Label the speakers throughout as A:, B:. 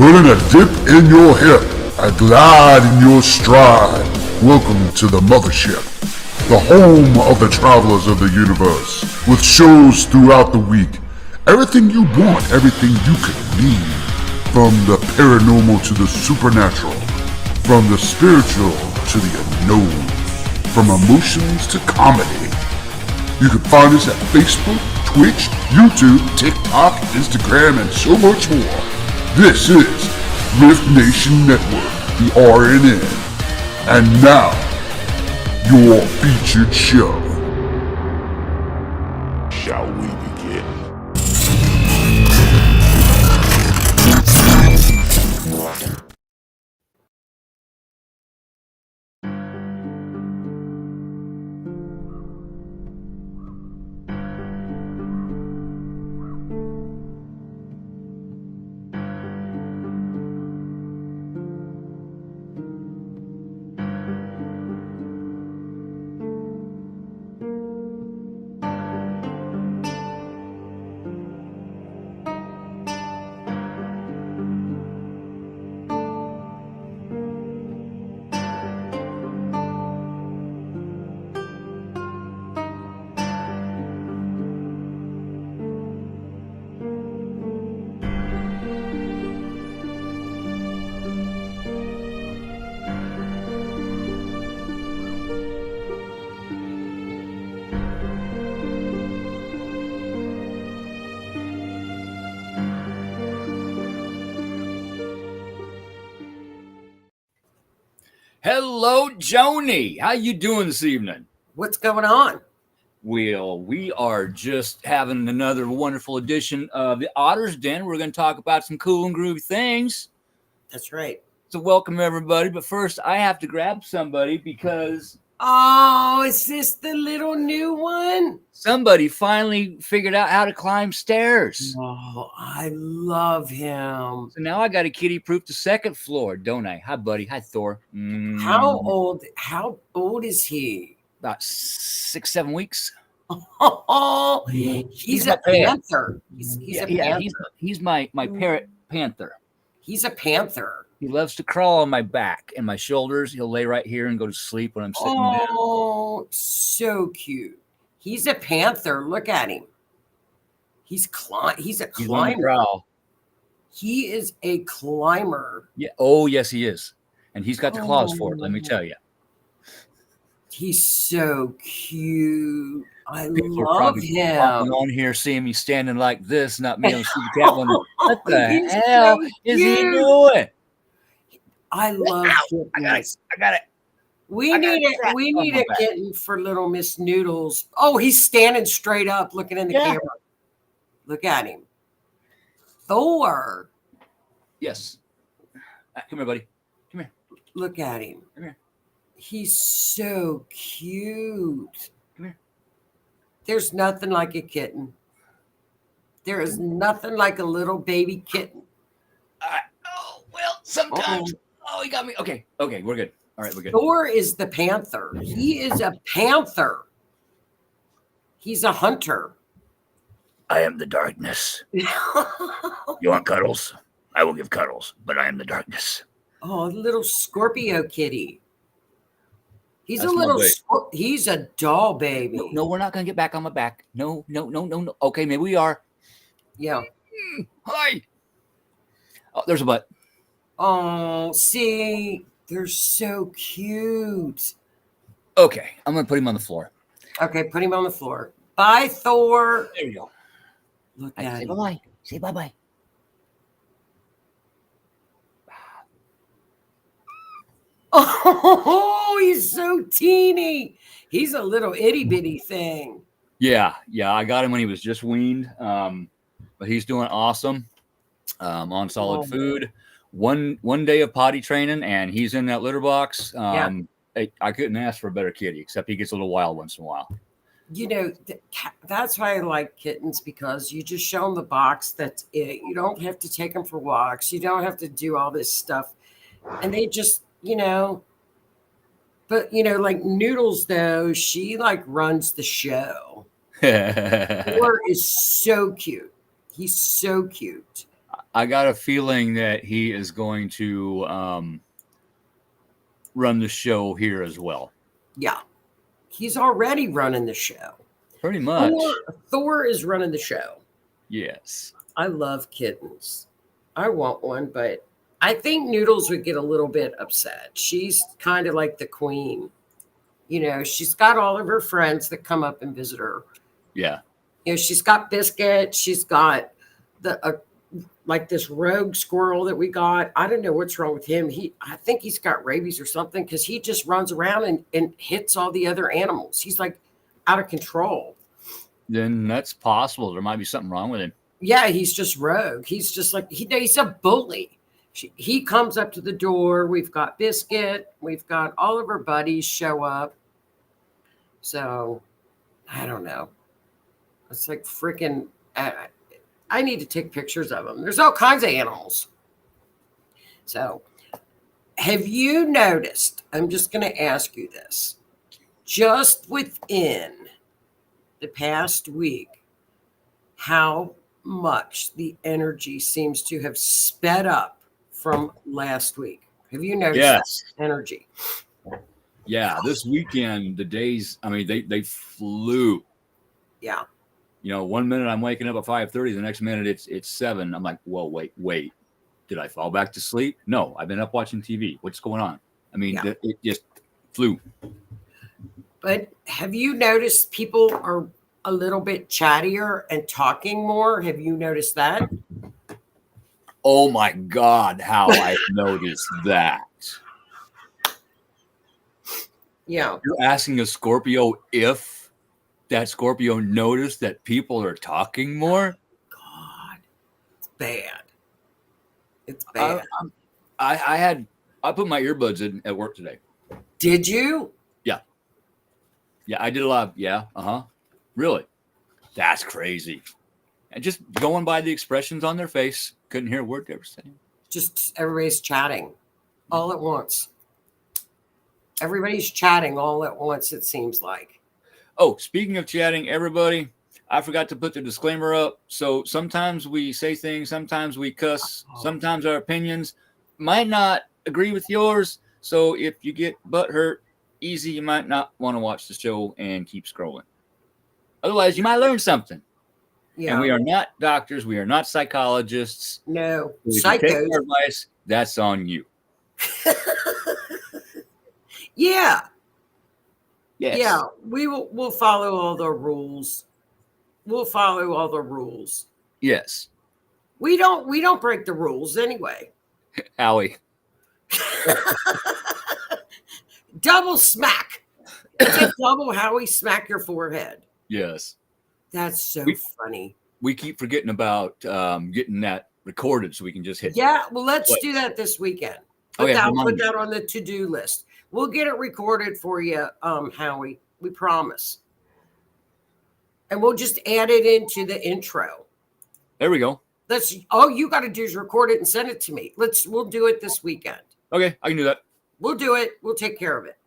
A: Putting a dip in your hip, a glide in your stride. Welcome to the mothership, the home of the travelers of the universe, with shows throughout the week. Everything you want, everything you could need. From the paranormal to the supernatural, from the spiritual to the unknown, from emotions to comedy. You can find us at Facebook, Twitch, YouTube, TikTok, Instagram, and so much more. This is R.I.F.T Nation Network, the RNN. And now, your featured show. Shall we begin?
B: Hello, Joni. How you doing this evening?
C: What's going on?
B: Well, we are just having another wonderful edition of the Otter's Den. We're going to talk about some cool and groovy things.
C: That's right.
B: So welcome, everybody. But first, I have to grab somebody because...
C: Oh, is this the little new one?
B: Somebody finally figured out how to climb stairs.
C: Oh, I love him.
B: So now I got to kitty-proof the second floor, don't I? Hi, buddy. Hi, Thor.
C: How old is he?
B: About 6-7 weeks.
C: Oh, he's a panther. He's a panther.
B: He's my parrot panther.
C: He's a panther.
B: He loves to crawl on my back and my shoulders. He'll lay right here and go to sleep when I'm sitting down.
C: Oh, so cute. He's a panther. Look at him. He's a climber. He is a climber.
B: Yeah. Oh, yes, he is. And he's got the claws for it, let me tell you.
C: He's so cute.
B: People
C: love
B: are probably
C: him.
B: On here seeing me standing like this, not me on the cat one. What the hell is he doing?
C: I love
B: it. I got it.
C: We need a kitten for little Miss Noodles. Oh, he's standing straight up looking in the camera. Look at him. Thor.
B: Yes. Come here, buddy. Come here.
C: Look at him.
B: Come here.
C: He's so cute.
B: Come here.
C: There's nothing like a kitten. There is nothing like a little baby kitten.
B: Sometimes. Oh, he got me. Okay, we're good. All right, we're good.
C: Thor is the panther. He is a panther. He's a hunter.
B: I am the darkness. You want cuddles? I will give cuddles, but I am the darkness.
C: Oh, little Scorpio kitty. He's he's a doll baby.
B: No, we're not going to get back on my back. No. Okay, maybe we are.
C: Yeah.
B: Hi. Oh, there's a butt.
C: Oh, see, they're so cute.
B: Okay, I'm going to put him on the floor.
C: Okay, put him on the floor. Bye, Thor.
B: There you go.
C: Look at him.
B: Bye-bye. Say bye-bye.
C: Oh, he's so teeny. He's a little itty-bitty thing.
B: Yeah, I got him when he was just weaned. But he's doing awesome on solid food. One day of potty training, and he's in that litter box. I couldn't ask for a better kitty, except he gets a little wild once in a while.
C: You know, that's why I like kittens, because you just show them the box. That's it. You don't have to take them for walks. You don't have to do all this stuff. And they just, but, like Noodles, though, she like runs the show. Thor is so cute. He's so cute.
B: I got a feeling that he is going to run the show here as well.
C: Yeah. He's already running the show.
B: Pretty much.
C: Thor is running the show.
B: Yes.
C: I love kittens. I want one, but I think Noodles would get a little bit upset. She's kind of like the queen. You know, she's got all of her friends that come up and visit her.
B: Yeah.
C: You know, she's got Biscuit. She's got the like this rogue squirrel that we got. I don't know what's wrong with him. I think he's got rabies or something because he just runs around and hits all the other animals. He's like out of control.
B: Then that's possible. There might be something wrong with him.
C: Yeah, he's just rogue. He's just like he's a bully. He comes up to the door. We've got Biscuit. We've got all of her buddies show up. So I don't know. It's like freaking. I need to take pictures of them. There's all kinds of animals. So, have you noticed? I'm just going to ask you this. Just within the past week, how much the energy seems to have sped up from last week? Have you noticed that energy?
B: Yeah, this weekend, the days, I mean, they flew.
C: Yeah.
B: You know, 1 minute I'm waking up at 5:30, the next minute it's 7. I'm like, whoa, wait. Did I fall back to sleep? No, I've been up watching TV. What's going on? I mean, it just flew.
C: But have you noticed people are a little bit chattier and talking more? Have you noticed that?
B: Oh my God, how I noticed that.
C: Yeah.
B: You're asking a Scorpio if that Scorpio noticed that people are talking more?
C: God, it's bad. It's bad.
B: I put my earbuds in at work today.
C: Did you?
B: Yeah, I did a lot. Yeah. Really? That's crazy. And just going by the expressions on their face, couldn't hear a word they were saying.
C: Just everybody's chatting all at once. Everybody's chatting all at once, it seems like.
B: Oh, speaking of chatting, everybody, I forgot to put the disclaimer up. So sometimes we say things, sometimes we cuss, sometimes our opinions might not agree with yours. So if you get butthurt easy, you might not want to watch the show and keep scrolling. Otherwise, you might learn something.
C: Yeah.
B: And we are not doctors. We are not psychologists.
C: No.
B: If you take our advice, that's on you.
C: Yeah.
B: Yes.
C: Yeah. We'll follow all the rules. We'll follow all the rules.
B: Yes.
C: We don't break the rules anyway.
B: Howie.
C: Double smack. It's a double Howie smack your forehead.
B: Yes.
C: That's so funny.
B: We keep forgetting about getting that recorded so we can just hit.
C: Yeah, well, let's do that this weekend. Put that on the to-do list. We'll get it recorded for you, Howie. We promise. And we'll just add it into the intro.
B: There we go.
C: All you got to do is record it and send it to me. We'll do it this weekend.
B: Okay, I can do that.
C: We'll do it. We'll take care of it.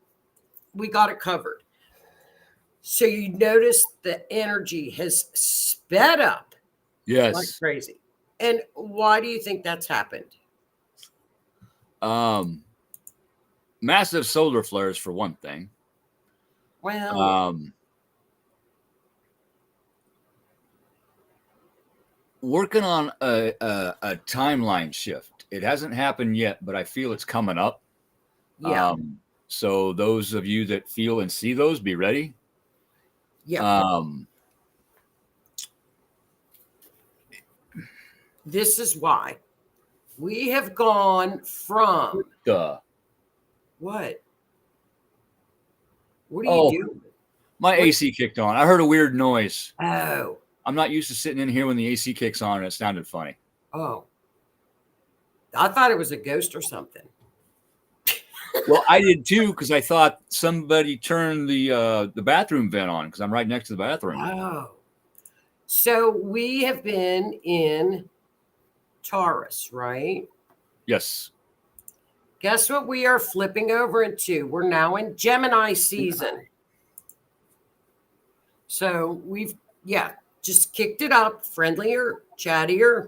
C: We got it covered. So you notice the energy has sped up.
B: Yes.
C: Like crazy. And why do you think that's happened?
B: Massive solar flares for one thing.
C: Well,
B: working on a timeline shift. It hasn't happened yet, but I feel it's coming up.
C: Yeah.
B: So those of you that feel and see those, be ready.
C: Yeah. This is why we have gone from what? What are you doing?
B: My AC kicked on. I heard a weird noise.
C: Oh.
B: I'm not used to sitting in here when the AC kicks on and it sounded funny.
C: Oh. I thought it was a ghost or something.
B: Well, I did too, because I thought somebody turned the bathroom vent on because I'm right next to the bathroom.
C: Oh. So we have been in Taurus, right?
B: Yes.
C: Guess what we are flipping over into? We're now in Gemini season. So we've, just kicked it up, friendlier, chattier.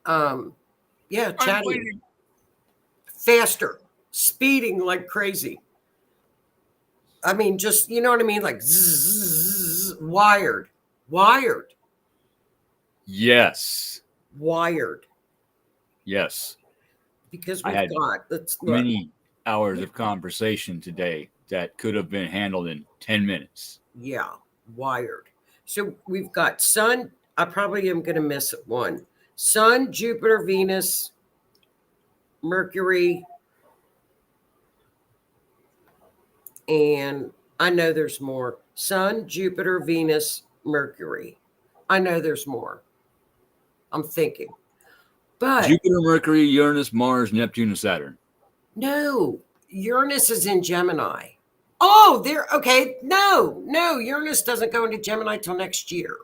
C: Yeah,
B: I'm
C: chatting
B: waiting.
C: faster, speeding like crazy. I mean, just, you know what I mean? Like zzz, wired, wired,
B: Yes.
C: wired.
B: Yes.
C: Because
B: I
C: we've
B: had
C: got, let's look.
B: many hours of conversation today that could have been handled in 10 minutes.
C: Yeah, wired. So we've got Sun. I probably am going to miss one. Sun, Jupiter, Venus, Mercury, and I know there's more. Sun, Jupiter, Venus, Mercury. I know there's more. I'm thinking. But
B: Jupiter, Mercury, Uranus, Mars, Neptune, and Saturn.
C: no, Uranus is in Gemini. Oh, there. Okay. No, Uranus doesn't go into Gemini till next year.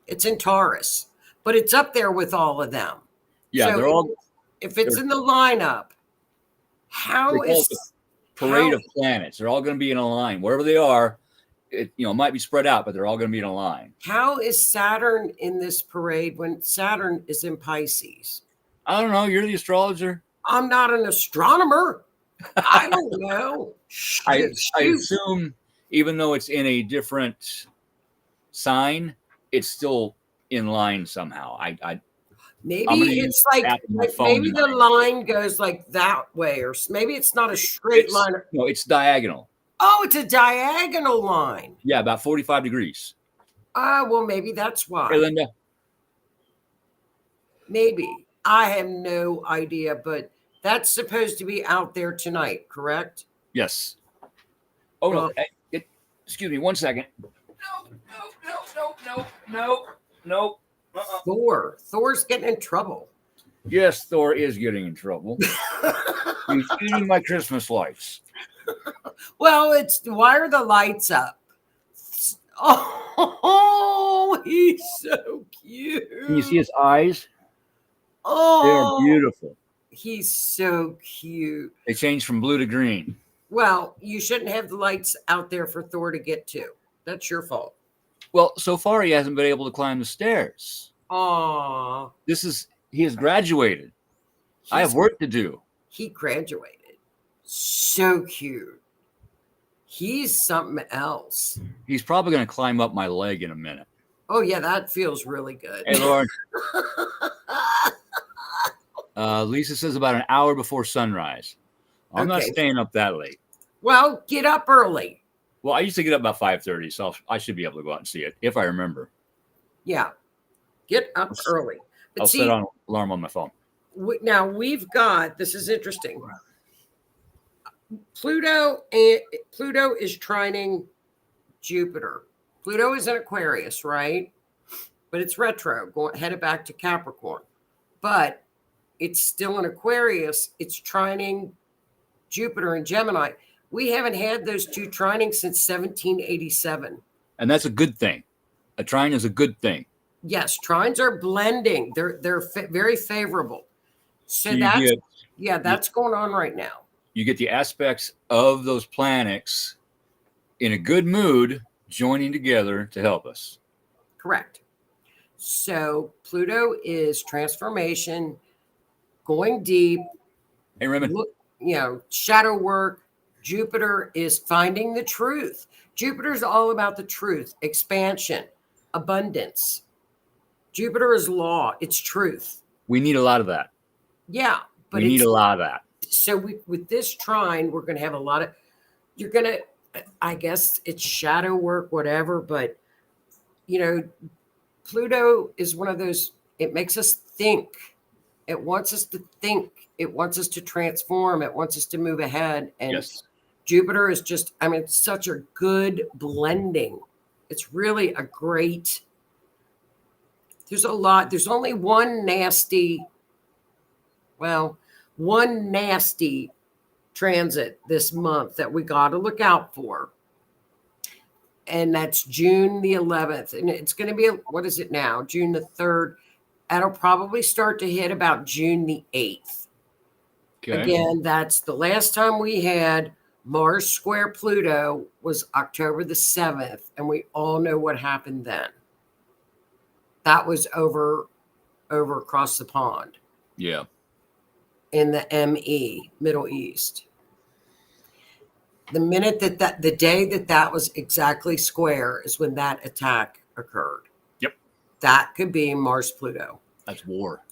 C: It's in Taurus, but it's up there with all of them.
B: Yeah,
C: So
B: they're all
C: if it's in the lineup, how
B: they call it the
C: is
B: parade
C: how,
B: of planets. They're all going to be in a line. Wherever they are, it might be spread out, but they're all going to be in a line.
C: how is Saturn in this parade when Saturn is in Pisces?
B: I don't know. You're the astrologer.
C: I'm not an astronomer. I don't know.
B: I
C: Shoot.
B: assume even though it's in a different sign, it's still in line somehow.
C: Maybe
B: I'm gonna
C: it's
B: use the
C: like
B: app on my phone
C: maybe the
B: tonight.
C: line goes like that way, or maybe it's not a straight
B: It's
C: line.
B: no, it's diagonal.
C: Oh, it's a diagonal line.
B: Yeah, about 45 degrees.
C: Well, maybe that's
B: Hey,
C: why.
B: Linda.
C: Maybe. I have no idea, but that's supposed to be out there tonight, correct?
B: Yes. Oh
C: Well,
B: no. Excuse me. 1 second. No.
C: Thor's getting in trouble.
B: Yes, Thor is getting in trouble. He's eating my Christmas lights.
C: Well, it's why are the lights up? Oh, he's so cute.
B: Can you see his eyes?
C: Oh,
B: They are beautiful.
C: he's so cute.
B: They changed from blue to green.
C: Well, you shouldn't have the lights out there for Thor to get to. That's your fault.
B: Well, so far he hasn't been able to climb the stairs.
C: Aw.
B: He has graduated. I have work to do.
C: He graduated. So cute. He's something else.
B: He's probably going to climb up my leg in a minute.
C: Oh, yeah, that feels really good.
B: Hey, Lauren. Lisa says about an hour before sunrise. I'm not
C: Okay.
B: staying up that late.
C: Well, get up early.
B: Well, I used to get up about 5:30, so I should be able to go out and see it if I remember.
C: Yeah. Get up early. But
B: I'll
C: see,
B: set an alarm on my phone.
C: now we've got, this is interesting. Pluto is trining Jupiter. Pluto is in Aquarius, right? But it's retro, headed back to Capricorn. But it's still in Aquarius. It's trining Jupiter and Gemini. We haven't had those two trinings since 1787.
B: And that's a good thing. A trine is a good thing.
C: Yes, trines are blending. They're very favorable. So
B: you
C: that's going on right now.
B: You get the aspects of those planets in a good mood joining together to help us.
C: Correct. So Pluto is transformation, going deep.
B: Hey, Raymond.
C: Shadow work. Jupiter is finding the truth. Jupiter's all about the truth, expansion, abundance. Jupiter is law. It's truth.
B: We need a lot of that.
C: Yeah. But
B: we need a lot of that.
C: So with this trine, we're going to have a lot of, you're going to, I guess it's shadow work, whatever. But, Pluto is one of those, it makes us think. It wants us to think. It wants us to transform. It wants us to move ahead. And
B: yes.
C: Jupiter is just, it's such a good blending. It's really a great, there's only one nasty transit this month that we got to look out for. And that's June the 11th. And it's going to be, what is it now? June the 3rd. That'll probably start to hit about June the 8th. Okay. Again, that's the last time we had Mars square Pluto was October the 7th. And we all know what happened then. That was over over across the pond
B: Yeah.
C: in the ME, Middle East. The minute the day that was exactly square is when that attack occurred.
B: Yep.
C: That could be Mars Pluto.
B: That's war.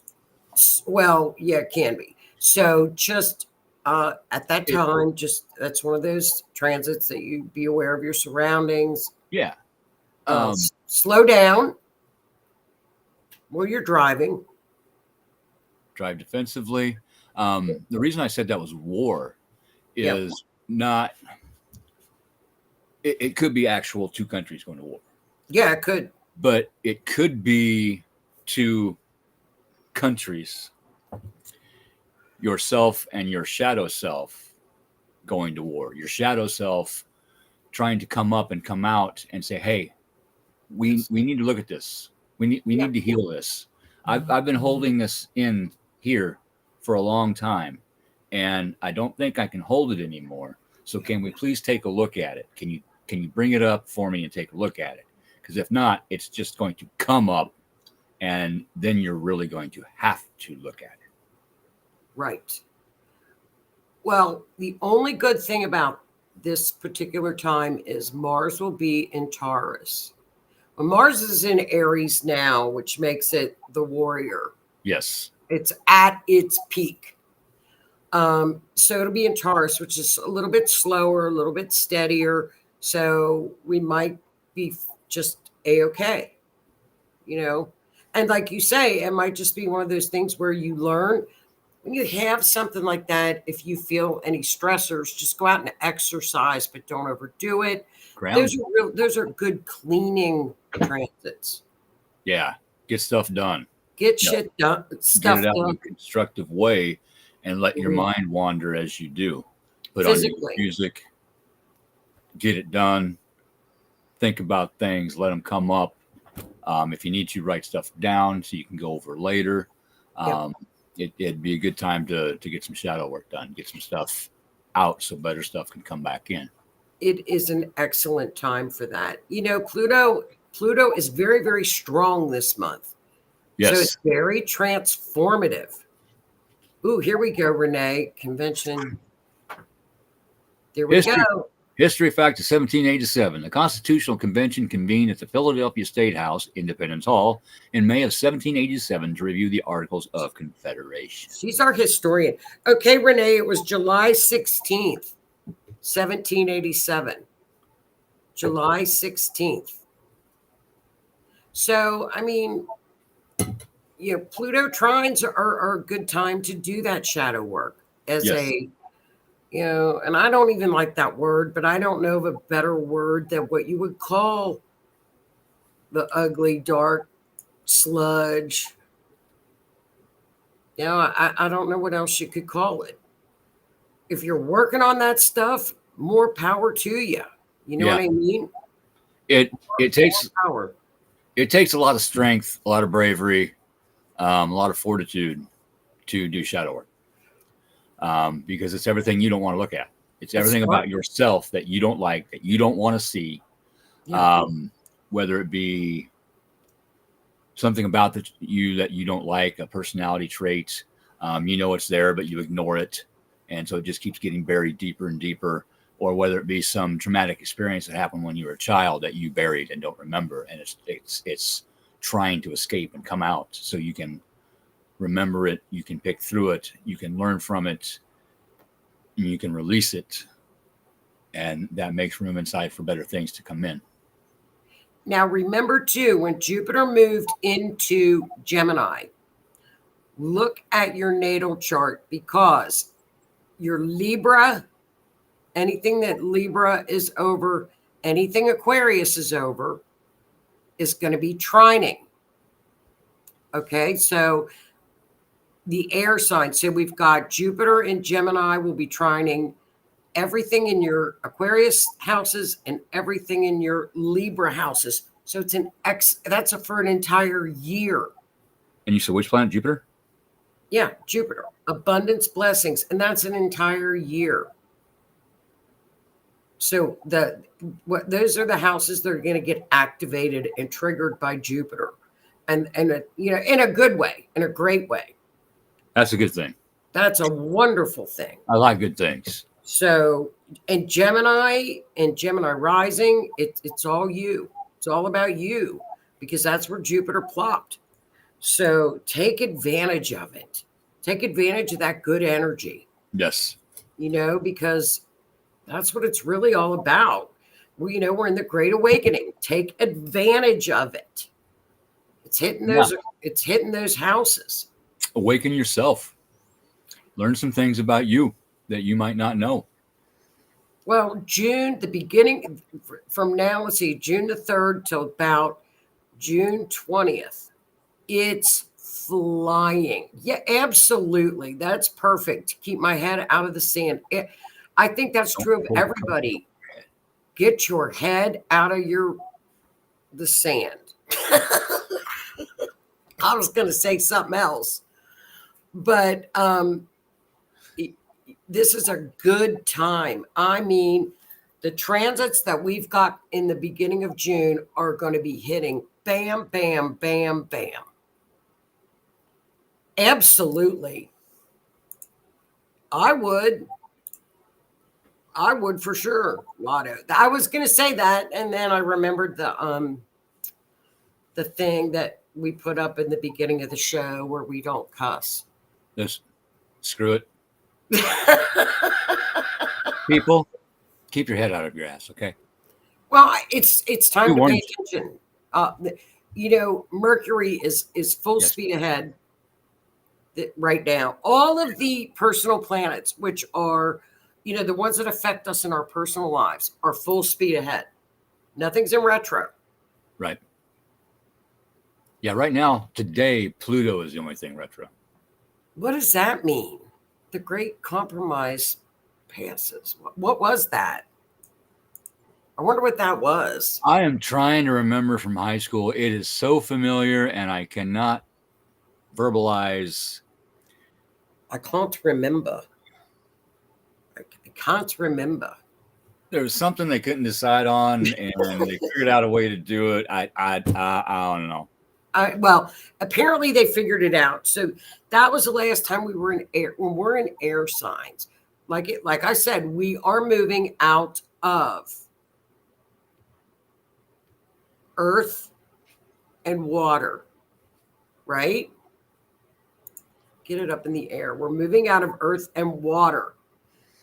C: Well, yeah, it can be. So just at that time, that's one of those transits that you be aware of your surroundings.
B: Yeah.
C: Slow down while you're driving.
B: Drive defensively. The reason I said that was war is not. It could be actual two countries going to war.
C: Yeah, it could.
B: But it could be two countries, yourself and your shadow self going to war. Your shadow self trying to come up and come out and say, hey, we need to look at this. We need to heal this. I've been holding this in here for a long time, and I don't think I can hold it anymore. So can we please take a look at it? Can you bring it up for me and take a look at it? Because if not, it's just going to come up, and then you're really going to have to look at it.
C: Right. Well, the only good thing about this particular time is Mars will be in Taurus. Well, Mars is in Aries now, which makes it the warrior.
B: Yes.
C: It's at its peak. So it'll be in Taurus, which is a little bit slower, a little bit steadier. So we might be just A-okay, And like you say, it might just be one of those things where you learn. When you have something like that, if you feel any stressors, just go out and exercise, but don't overdo it. Those are good cleaning transits.
B: Yeah. Get stuff done.
C: Get shit done.
B: Get it out in a constructive way and let your mind wander as you do. Put on your music, get it done, think about things, let them come up. If you need to, write stuff down so you can go over later. It'd be a good time to get some shadow work done, get some stuff out so better stuff can come back in.
C: It is an excellent time for that. Pluto is very, very strong this month.
B: Yes.
C: So it's very transformative. Ooh, here we go, Renee. Convention. There we go.
B: History fact of 1787. The Constitutional Convention convened at the Philadelphia State House, Independence Hall, in May of 1787 to review the Articles of Confederation.
C: She's our historian. Okay, Renee, it was July 16th, 1787. July 16th. So, I mean, Pluto trines are a good time to do that shadow work as and I don't even like that word, but I don't know of a better word than what you would call the ugly, dark sludge. I don't know what else you could call it. If you're working on that stuff, more power to you. You know what I mean?
B: It takes power. It takes a lot of strength, a lot of bravery, a lot of fortitude to do shadow work. Because it's everything you don't want to look at. It's everything about yourself that you don't like, that you don't want to see. Yeah. Whether it be something about you that you don't like, a personality trait, it's there, but you ignore it. And so it just keeps getting buried deeper and deeper. Or whether it be some traumatic experience that happened when you were a child that you buried and don't remember. And it's trying to escape and come out so you can remember it, you can pick through it, you can learn from it, and you can release it. And that makes room inside for better things to come in.
C: Now, remember, too, when Jupiter moved into Gemini, look at your natal chart because your Libra, anything that Libra is over, anything Aquarius is over, is going to be trining. Okay, so the air sign. So we've got Jupiter in Gemini will be trining everything in your Aquarius houses and everything in your Libra houses. So it's that's for an entire year.
B: And you said which planet? Jupiter?
C: Yeah, Jupiter. Abundance, blessings. And that's an entire year. So those are the houses that are going to get activated and triggered by Jupiter. and you know, in a good way, in a great way.
B: That's a good thing.
C: That's a wonderful thing.
B: I like good things.
C: So, and Gemini rising, it's all you. It's all about you because that's where Jupiter plopped. So take advantage of it. Take advantage of that good energy,
B: Yes.
C: you know, because that's what it's really all about. We, you know, we're in the Great Awakening. Take advantage of it. It's hitting those houses.
B: Awaken yourself. Learn some things about you that you might not know.
C: Well, June, the beginning from now, let's see, June the 3rd till about June 20th. It's flying. Yeah, absolutely. That's perfect. Keep my head out of the sand. I think that's true of everybody. Get your head out of the sand. I was going to say something else, but this is a good time. I mean, the transits that we've got in the beginning of June are going to be hitting bam, bam, bam, bam. Absolutely. I would for sure, Lotto. I was going to say that, and then I remembered the thing that we put up in the beginning of the show where we don't cuss.
B: Just screw it. People, keep your head out of your ass, okay?
C: Well, it's time to pay attention. You know, Mercury is full speed ahead right now. All of the personal planets, which are, you know, the ones that affect us in our personal lives, are full speed ahead. Nothing's in retro.
B: Right. Yeah, right now, today, Pluto is the only thing retro.
C: What does that mean? The Great Compromise passes. What was that? I wonder what that was.
B: I am trying to remember from high school. It is so familiar, and I cannot verbalize.
C: I can't remember. I can't remember.
B: There was something they couldn't decide on, and they figured out a way to do it. I don't know.
C: Well, apparently they figured it out. So that was the last time we were in air. When we're in air signs, like I said, we are moving out of earth and water, right? Get it up in the air. We're moving out of earth and water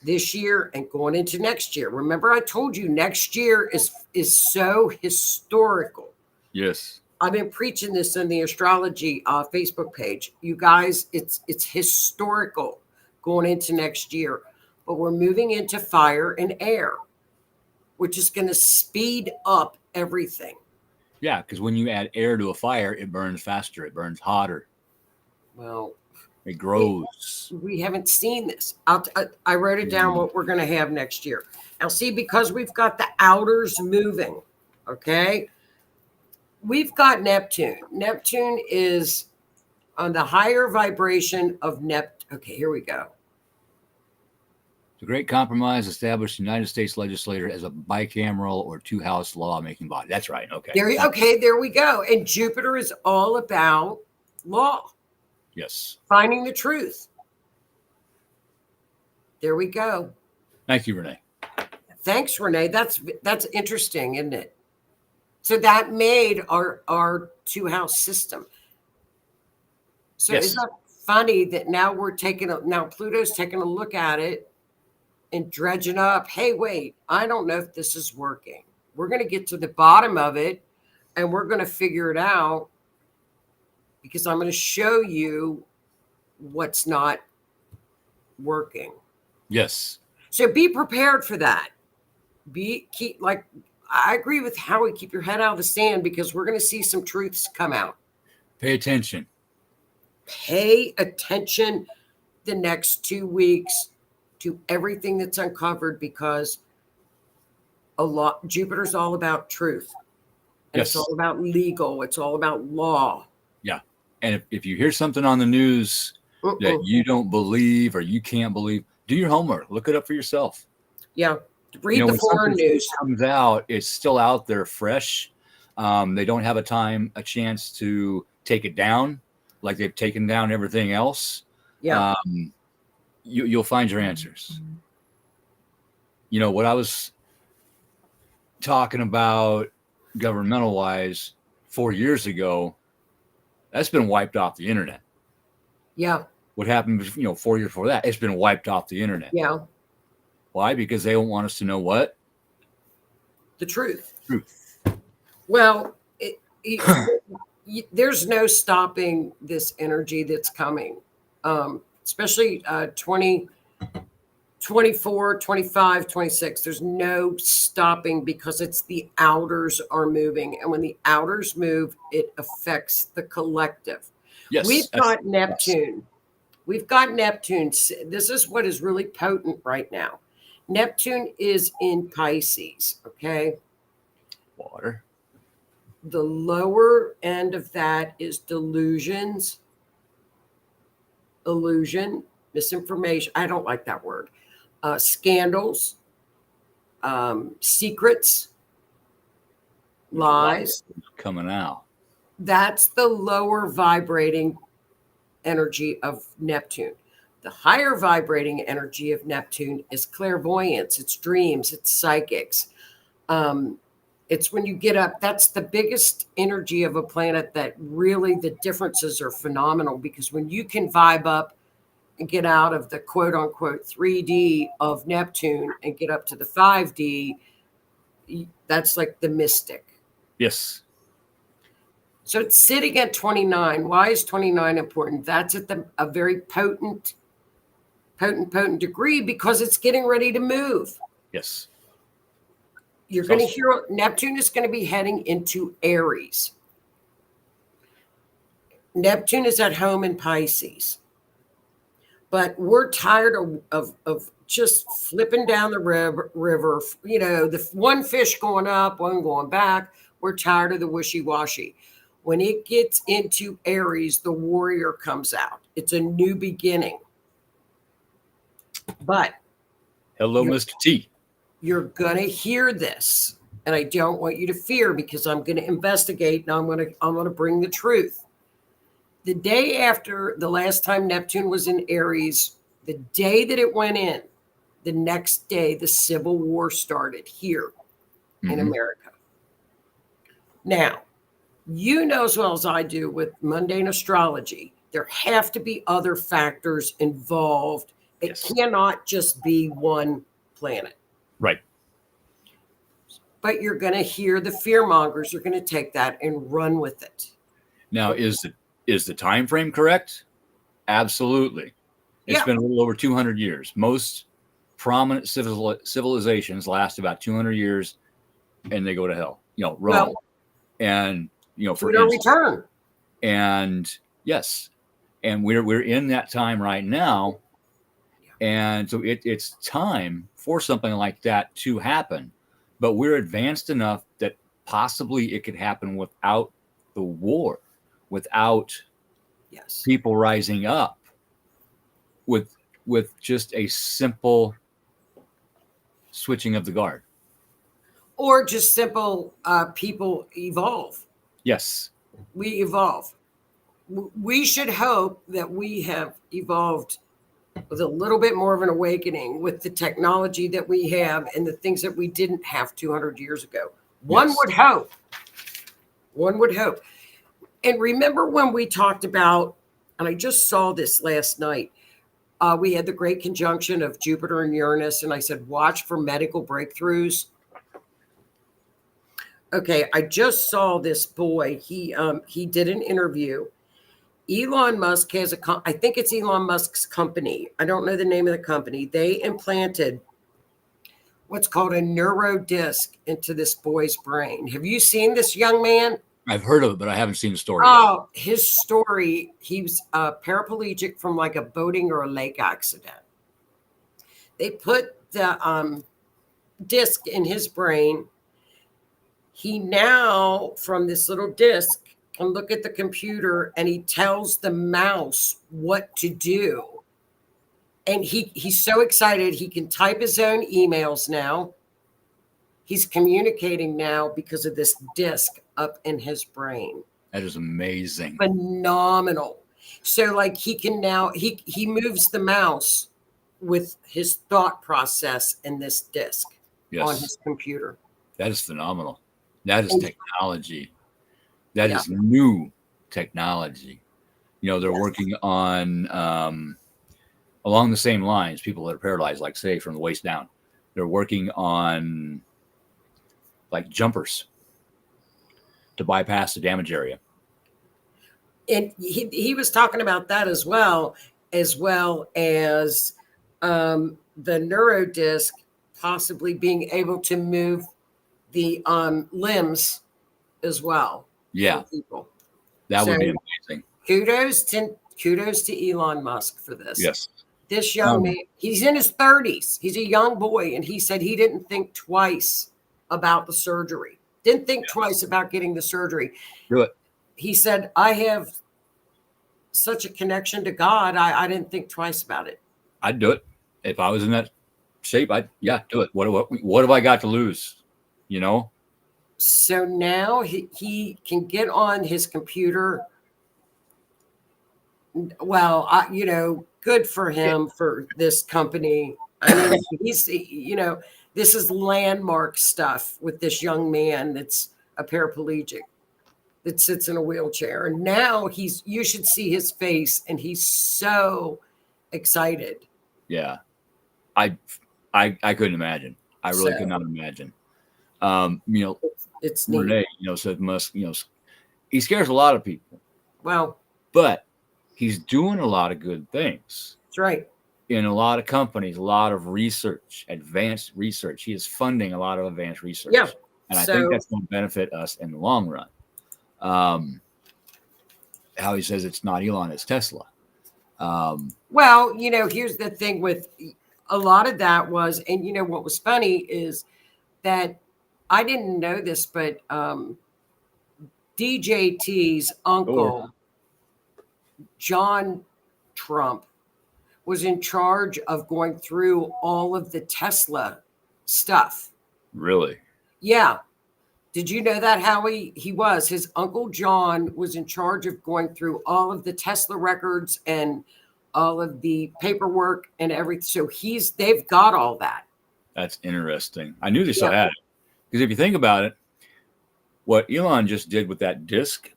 C: this year and going into next year. Remember, I told you next year is so historical.
B: Yes.
C: I've been preaching this in the astrology Facebook page. You guys, it's historical going into next year, but we're moving into fire and air, which is going to speed up everything.
B: Yeah, because when you add air to a fire, it burns faster. It burns hotter.
C: Well,
B: it grows.
C: We haven't seen this. I wrote it down what we're going to have next year. Now, see, because we've got the outers moving, okay? We've got Neptune. Neptune is on the higher vibration of Neptune. Okay, here we go.
B: The Great Compromise established the United States legislature as a bicameral or two-house law-making body. That's right. Okay.
C: There we go. And Jupiter is all about law.
B: Yes.
C: Finding the truth. There we go.
B: Thank you, Renee.
C: Thanks, Renee. That's interesting, isn't it? So that made our two-house system. So
B: yes.
C: Isn't that funny that now Pluto's taking a look at it and dredging up, hey, wait, I don't know if this is working. We're going to get to the bottom of it and we're going to figure it out because I'm going to show you what's not working.
B: Yes.
C: So be prepared for that. I agree with Howie, keep your head out of the sand because we're going to see some truths come out.
B: Pay attention.
C: Pay attention the next 2 weeks to everything that's uncovered because Jupiter's all about truth. And
B: yes.
C: It's all about legal. It's all about law.
B: Yeah. And if you hear something on the news that you don't believe or you can't believe, do your homework. Look it up for yourself.
C: Yeah. Read the foreign news.
B: Comes out, it's still out there fresh. They don't have a chance to take it down like they've taken down everything else,
C: Yeah.
B: you'll find your answers. You know, what I was talking about governmental wise 4 years ago, that's been wiped off the internet.
C: Yeah.
B: What happened, 4 years before that, it's been wiped off the internet.
C: Yeah.
B: Why? Because they don't want us to know what?
C: The truth.
B: Truth.
C: Well, there's no stopping this energy that's coming, especially 20, 24, 25, 26. There's no stopping because it's the outers are moving. And when the outers move, it affects the collective.
B: Yes.
C: We've got Neptune. We've got Neptune. This is what is really potent right now. Neptune is in Pisces, okay?
B: Water.
C: The lower end of that is delusions, illusion, misinformation. I don't like that word. Scandals, secrets, lies.
B: Coming out.
C: That's the lower vibrating energy of Neptune. The higher vibrating energy of Neptune is clairvoyance, it's dreams, it's psychics. It's when you get up, that's the biggest energy of a planet that really the differences are phenomenal, because when you can vibe up and get out of the quote unquote 3D of Neptune and get up to the 5D, that's like the mystic.
B: Yes.
C: So it's sitting at 29. Why is 29 important? That's at a very potent degree because it's getting ready to move.
B: Yes.
C: You're going to hear Neptune is going to be heading into Aries. Neptune is at home in Pisces. But we're tired of just flipping down the river, you know, the one fish going up, one going back. We're tired of the wishy-washy. When it gets into Aries, the warrior comes out. It's a new beginning. But
B: hello, Mr. T.
C: You're going to hear this, and I don't want you to fear, because I'm going to investigate and I'm going to bring the truth. The day after the last time Neptune was in Aries, the day that it went in, the next day the Civil War started here in America. Now, you know as well as I do with mundane astrology, there have to be other factors involved. It cannot just be one planet.
B: Right.
C: But you're going to hear the fear mongers are going to take that and run with it.
B: Now, is the time frame correct? Absolutely. It's been a little over 200 years. Most prominent civilizations last about 200 years, and they go to hell. Rome.
C: Well,
B: and for
C: no return.
B: And yes, and we're in that time right now, and so it's time for something like that to happen. But we're advanced enough that possibly it could happen without the war, without people rising up, with just a simple switching of the guard.
C: Or just simple people evolve.
B: Yes.
C: We evolve. We should hope that we have evolved with a little bit more of an awakening with the technology that we have and the things that we didn't have 200 years ago. One would hope. One would hope. And remember when we talked about, and I just saw this last night, we had the great conjunction of Jupiter and Uranus, and I said, watch for medical breakthroughs. Okay, I just saw this boy. He did an interview. Elon Musk has I think it's Elon Musk's company. I don't know the name of the company. They implanted what's called a neurodisc into this boy's brain. Have you seen this young man?
B: I've heard of it, but I haven't seen the story
C: yet. His story, he was paraplegic from like a boating or a lake accident. They put the disc in his brain. He now, from this little disc, can look at the computer and he tells the mouse what to do. And he's so excited. He can type his own emails now. He's communicating now because of this disc up in his brain.
B: That is amazing.
C: Phenomenal. So like he can now he moves the mouse with his thought process in this disc on his computer.
B: That is phenomenal. That is technology. That
C: Yeah.
B: is new technology. You know, they're
C: Yes.
B: working on along the same lines, people that are paralyzed, like say from the waist down. They're working on like jumpers to bypass the damage area.
C: And he was talking about that as well as the neurodisc possibly being able to move the limbs as well.
B: Yeah,
C: for people.
B: that would be amazing.
C: Kudos to Elon Musk for this.
B: Yes.
C: This young man, he's in his 30s. He's a young boy, and he said he didn't think twice about the surgery. Didn't think twice about getting the surgery.
B: Do it.
C: He said, I have such a connection to God. I didn't think twice about it.
B: I'd do it. If I was in that shape, I'd do it. What have I got to lose? You know?
C: So now he can get on his computer. Well, good for him for this company. I mean, this is landmark stuff with this young man that's a paraplegic that sits in a wheelchair. And now you should see his face, and he's so excited.
B: Yeah. I couldn't imagine. I really could not imagine.
C: It's
B: Renee,
C: neat.
B: said Musk, he scares a lot of people.
C: Well,
B: but he's doing a lot of good things.
C: That's right.
B: In a lot of companies, a lot of research, advanced research. He is funding a lot of advanced research.
C: Yeah.
B: And I think that's going to benefit us in the long run. How he says it's not Elon, it's Tesla.
C: Well, here's the thing with a lot of that was, and what was funny is that I didn't know this, but DJT's uncle, John Trump, was in charge of going through all of the Tesla stuff.
B: Really?
C: Yeah. Did you know that, Howie? His uncle John was in charge of going through all of the Tesla records and all of the paperwork and everything. So they've got all that.
B: That's interesting. I knew they still had it. Because if you think about it, what Elon just did with that disc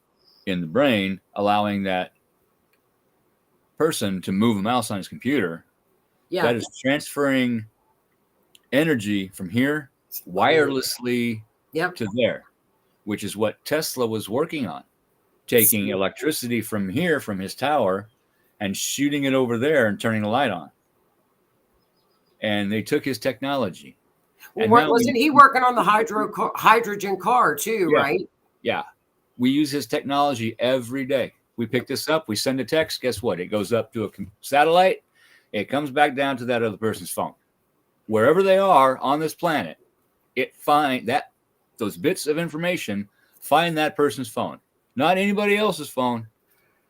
B: in the brain, allowing that person to move a mouse on his computer, that is transferring energy from here wirelessly to there, which is what Tesla was working on, taking electricity from here, from his tower, and shooting it over there and turning the light on. And they took his technology.
C: Well, wasn't he working on the hydrogen car too, right?
B: Yeah. We use his technology every day. We pick this up, we send a text. Guess what? It goes up to a satellite. It comes back down to that other person's phone. Wherever they are on this planet, it finds those bits of information, find that person's phone. Not anybody else's phone,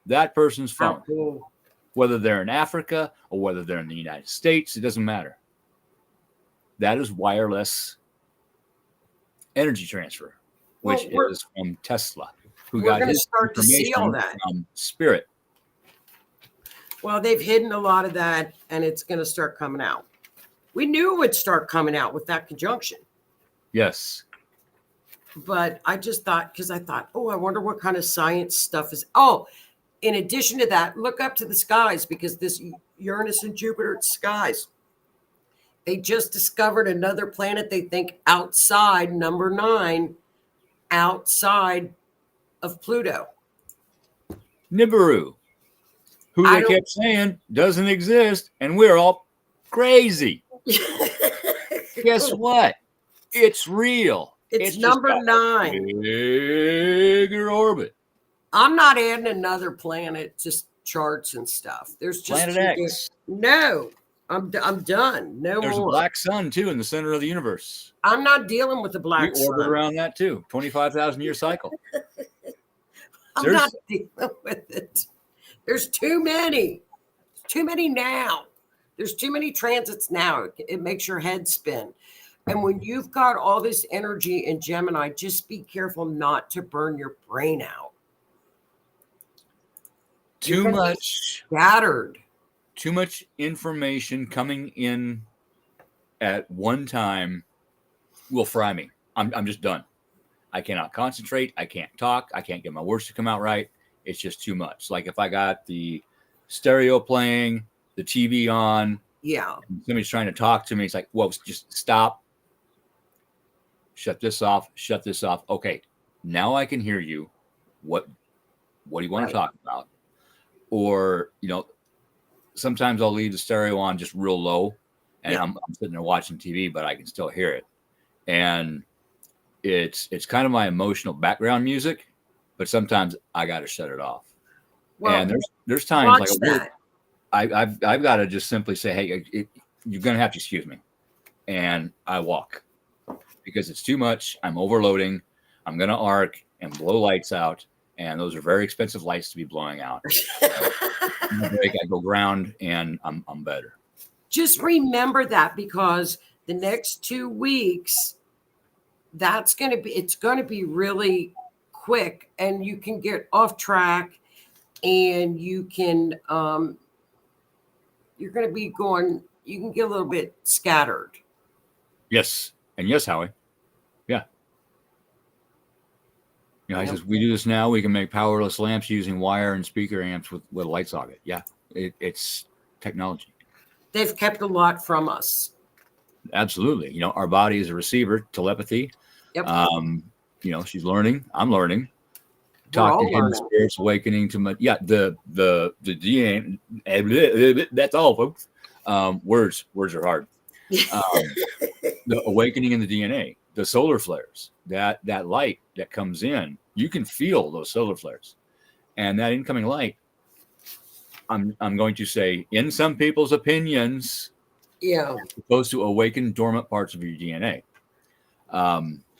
B: that person's phone.
C: Cool.
B: Whether they're in Africa or whether they're in the United States, it doesn't matter. That is wireless energy transfer, which is from Tesla, who got his information from Spirit.
C: Well, they've hidden a lot of that, and it's going to start coming out. We knew it would start coming out with that conjunction.
B: Yes.
C: But I just thought, I wonder what kind of science stuff is. Oh, in addition to that, look up to the skies, because this Uranus and Jupiter skies. They just discovered another planet, they think, outside number 9, outside of Pluto.
B: Nibiru, who they kept saying doesn't exist, and we're all crazy. Guess what? It's real.
C: It's number 9.
B: Bigger orbit.
C: I'm not adding another planet to charts and stuff. There's just
B: Planet X.
C: No, I'm done. No more.
B: There's a black sun too in the center of the universe.
C: I'm not dealing with the black sun.
B: We orbit around that too. 25,000 year cycle.
C: I'm not dealing with it. There's too many. Too many now. There's too many transits now. It makes your head spin. And when you've got all this energy in Gemini, just be careful not to burn your brain out.
B: Too much
C: scattered.
B: Too much information coming in at one time will fry me. I'm just done. I cannot concentrate. I can't talk. I can't get my words to come out right. It's just too much. Like if I got the stereo playing, the TV on, somebody's trying to talk to me, it's like, whoa, just stop. Shut this off. Shut this off. Okay, now I can hear you. What do you want to talk about? Or, sometimes I'll leave the stereo on just real low, and I'm sitting there watching TV, but I can still hear it. And it's kind of my emotional background music, but sometimes I got to shut it off. Well, and there's times like that. I've got to just simply say, hey, you're gonna have to excuse me, and I walk because it's too much. I'm overloading. I'm gonna arc and blow lights out, and those are very expensive lights to be blowing out. Break, I go ground, and I'm better.
C: Just remember that, because the next 2 weeks, it's going to be really quick, and you can get off track, and you can you're going to be going. You can get a little bit scattered.
B: Yes, and yes, Howie. Yeah. He says, we do this now. We can make powerless lamps using wire and speaker amps with a light socket. Yeah, it's technology.
C: They've kept a lot from us.
B: Absolutely. Our body is a receiver, telepathy.
C: Yep.
B: She's learning. I'm learning. Talk to him, spirits awakening to my, the DNA. That's all, folks. Words are hard. The awakening in the DNA. The solar flares, that light that comes in, you can feel those solar flares, and that incoming light. I'm going to say, in some people's opinions, it's supposed to awaken dormant parts of your DNA,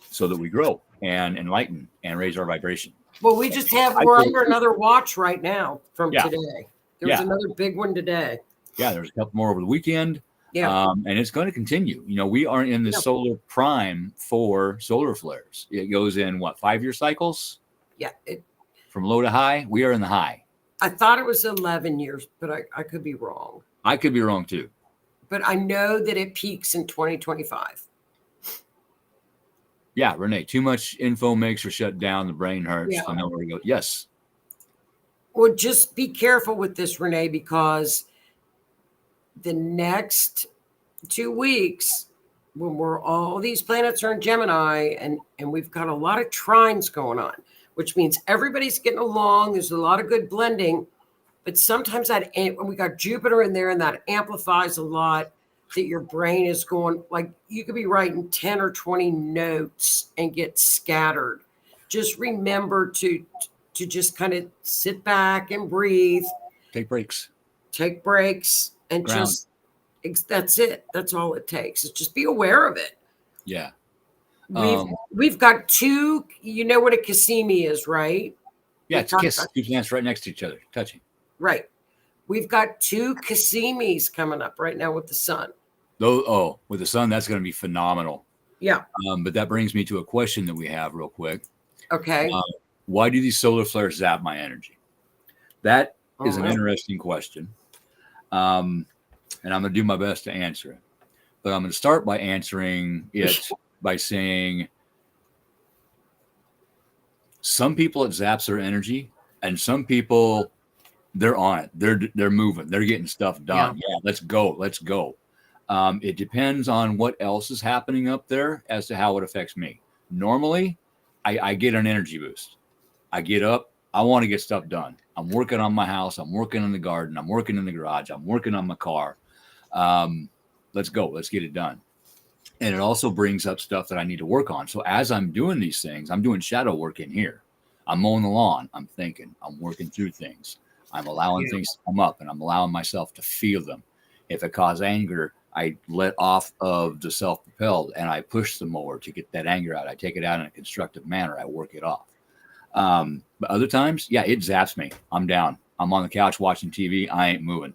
B: so that we grow and enlighten and raise our vibration.
C: Well, we're under another watch right now from today. There was another big one today.
B: Yeah, there's a couple more over the weekend. Yeah. And it's going to continue. We are in the solar prime for solar flares. It goes in 5-year cycles?
C: Yeah.
B: From low to high, we are in the high.
C: I thought it was 11 years, but I could be wrong.
B: I could be wrong too.
C: But I know that it peaks in 2025.
B: Yeah, Renee, too much info makes her shut down. The brain hurts. I know where to go. Yes.
C: Well, just be careful with this, Renee, because the next 2 weeks, when all these planets are in Gemini, and we've got a lot of trines going on, which means everybody's getting along. There's a lot of good blending, but sometimes when we got Jupiter in there, and that amplifies a lot, that your brain is going, like, you could be writing 10 or 20 notes and get scattered. Just remember to just kind of sit back and breathe.
B: Take breaks.
C: And ground. That's it. That's all it takes. Is just be aware of it.
B: Yeah.
C: We've got two. You know what a Cassini is, right?
B: Yeah, it's a kiss. Two plants right next to each other, touching.
C: Right. We've got 2 Cassinis coming up right now with the sun.
B: With the sun, that's going to be phenomenal.
C: Yeah.
B: But that brings me to a question that we have real quick.
C: Okay.
B: Why do these solar flares zap my energy? That is an interesting question. And I'm going to do my best to answer it. But I'm going to start by answering it by saying some people it zaps their energy, and some people they're on it. They're moving. They're getting stuff done. Yeah, let's go. It depends on what else is happening up there as to how it affects me. Normally, I get an energy boost. I get up. I want to get stuff done. I'm working on my house. I'm working in the garden. I'm working in the garage. I'm working on my car. Let's go. Let's get it done. And it also brings up stuff that I need to work on. So as I'm doing these things, I'm doing shadow work in here. I'm mowing the lawn. I'm thinking. I'm working through things. I'm allowing things to come up, and I'm allowing myself to feel them. If it causes anger, I let off of the self-propelled, and I push the mower to get that anger out. I take it out in a constructive manner. I work it off. But other times, it zaps me. I'm down. I'm on the couch watching TV. I ain't moving.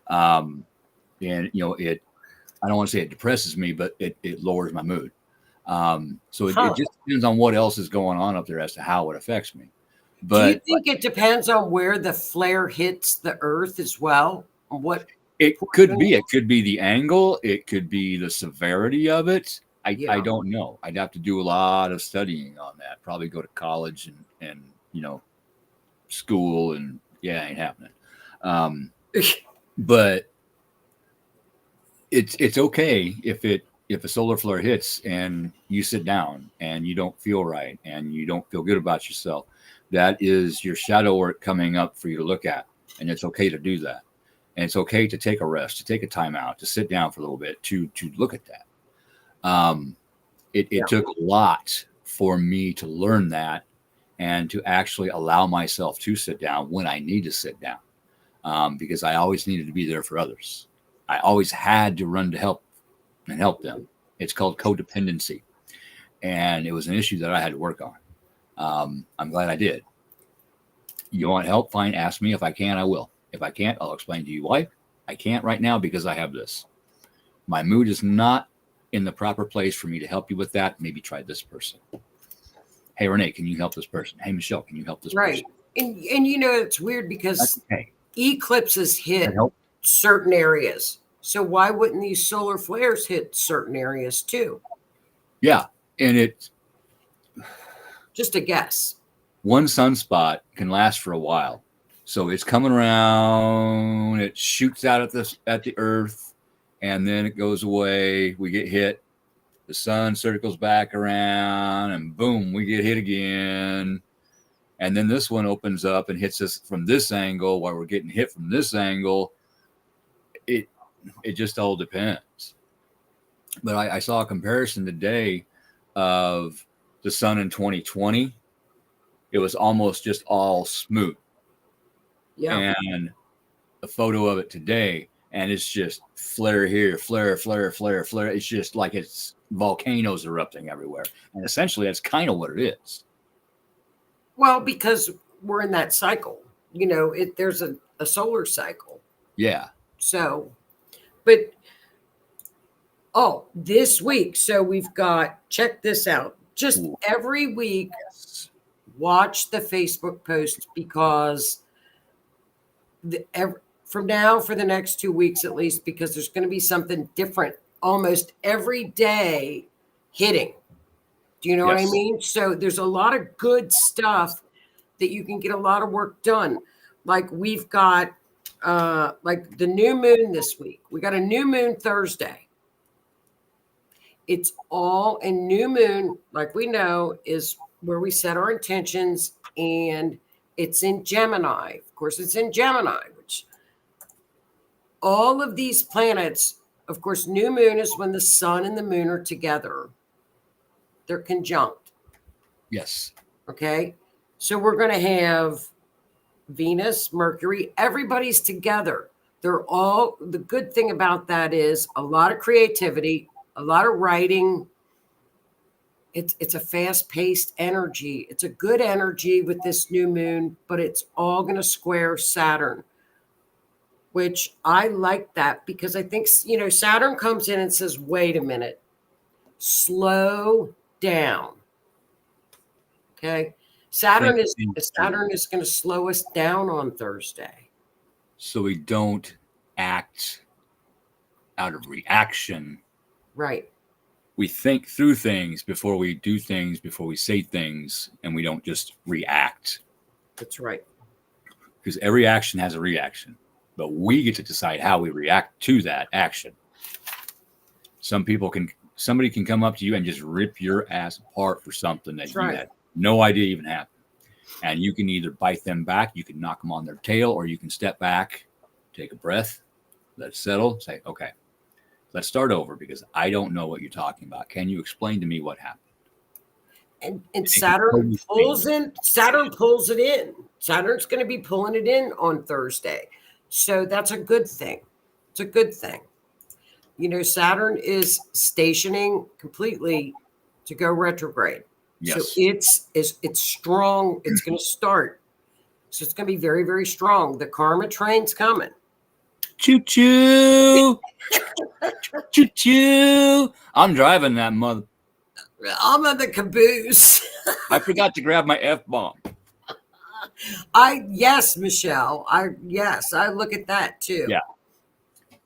B: And I don't want to say it depresses me, but it lowers my mood. So it just depends on what else is going on up there as to how it affects me.
C: Do you
B: But
C: think it depends on where the flare hits the Earth as well? What
B: it could
C: portion?
B: be. It could be the angle. It could be the severity of it. I
C: Yeah.
B: don't know. I'd have to do a lot of studying on that. Probably go to college and school, and yeah, ain't happening. But it's okay if a solar flare hits and you sit down and you don't feel right and you don't feel good about yourself. That is your shadow work coming up for you to look at, and it's okay to do that. And it's okay to take a rest, to take a time out, to sit down for a little bit, to look at that. It took a lot for me to learn that and to actually allow myself to sit down when I need to sit down, because I always needed to be there for others. I always had to run to help and help them. It's called codependency, and it was an issue that I had to work on. I'm glad I did. You want help? Fine. Ask me. If I can, I will. If I can't, I'll explain to you why. I can't right now because I have this. My mood is not in the proper place for me to help you with that. Maybe try this person. Hey, Renee, can you help this person? Hey, Michelle, can you help this
C: Right.
B: person?
C: And it's weird because
B: Okay.
C: eclipses hit
B: Help.
C: certain areas. So why wouldn't these solar flares hit certain areas too?
B: Yeah. And it's
C: Just a guess.
B: one sunspot can last for a while. So it's coming around, it shoots out at the earth, and then it goes away. We get hit. The sun circles back around, and boom, we get hit again. And then this one opens up and hits us from this angle while we're getting hit from this angle. It just all depends. But I saw a comparison today of the sun in 2020. It was almost just all smooth.
C: Yeah.
B: And a photo of it today, and it's just flare here, flare, flare, flare, flare. It's just like it's volcanoes erupting everywhere. And essentially, that's kind of what it is.
C: Well, because we're in that cycle. There's a solar cycle.
B: Yeah.
C: So, but this week, so we've got, check this out. Just every week, watch the Facebook posts because from now for the next 2 weeks at least, because there's going to be something different almost every day hitting. Do you know what I mean? So there's a lot of good stuff that you can get a lot of work done. Like we've got like the new moon this week. We got a new moon Thursday. It's all in new moon, like we know, is where we set our intentions, and it's in Gemini. Of course, it's in Gemini, which all of these planets, of course, new moon is when the sun and the moon are together. They're conjunct.
B: Yes.
C: Okay. So we're going to have Venus, Mercury, everybody's together. They're all, the good thing about that is a lot of creativity, a lot of writing. It's a fast-paced energy. It's a good energy with this new moon, but it's all going to square Saturn, which I like that because I think, Saturn comes in and says, wait a minute, slow down. Okay. Saturn is going to slow us down on Thursday.
B: So we don't act out of reaction.
C: Right.
B: We think through things before we do things, before we say things, and we don't just react.
C: That's right.
B: Because every action has a reaction, but we get to decide how we react to that action. Somebody can come up to you and just rip your ass apart for something that you had no idea even happened. And you can either bite them back, you can knock them on their tail, or you can step back, take a breath, let it settle, say, okay, let's start over because I don't know what you're talking about. Can you explain to me what happened?
C: And Saturn pulls it in. Saturn's going to be pulling it in on Thursday. So that's a good thing. It's a good thing. Saturn is stationing completely to go retrograde.
B: Yes.
C: So it's strong. It's going to start. So it's going to be very, very strong. The karma train's coming.
B: Choo choo. Choo choo. I'm driving that mother.
C: I'm on the caboose.
B: I forgot to grab my F-bomb.
C: Yes, Michelle. I look at that too.
B: Yeah.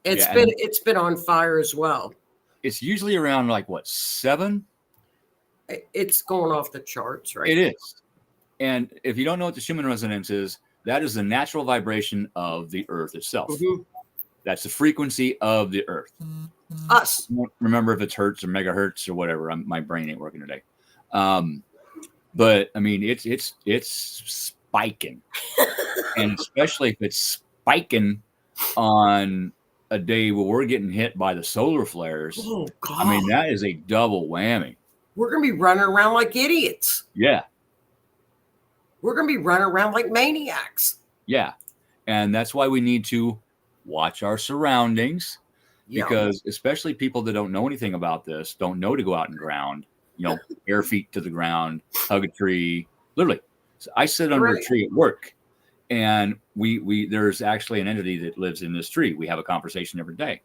C: It's been on fire as well.
B: It's usually around like what, 7?
C: It's going off the charts right
B: It
C: now.
B: is. And if you don't know what the Schumann resonance is, that is the natural vibration of the earth itself.
C: Mhm.
B: That's the frequency of the earth.
C: Us.
B: I don't remember if it's hertz or megahertz or whatever. My brain ain't working today. But I mean, it's spiking, and especially if it's spiking on a day where we're getting hit by the solar flares.
C: Oh God.
B: I mean, that is a double whammy.
C: We're gonna be running around like idiots.
B: Yeah,
C: We're gonna be running around like maniacs.
B: yeah, and that's why we need to watch our surroundings.
C: Yeah.
B: Because especially people that don't know anything about this, don't know to go out and ground, bare feet to the ground, hug a tree. Literally, so I sit under a tree at work, and we there's actually an entity that lives in this tree. We have a conversation every day,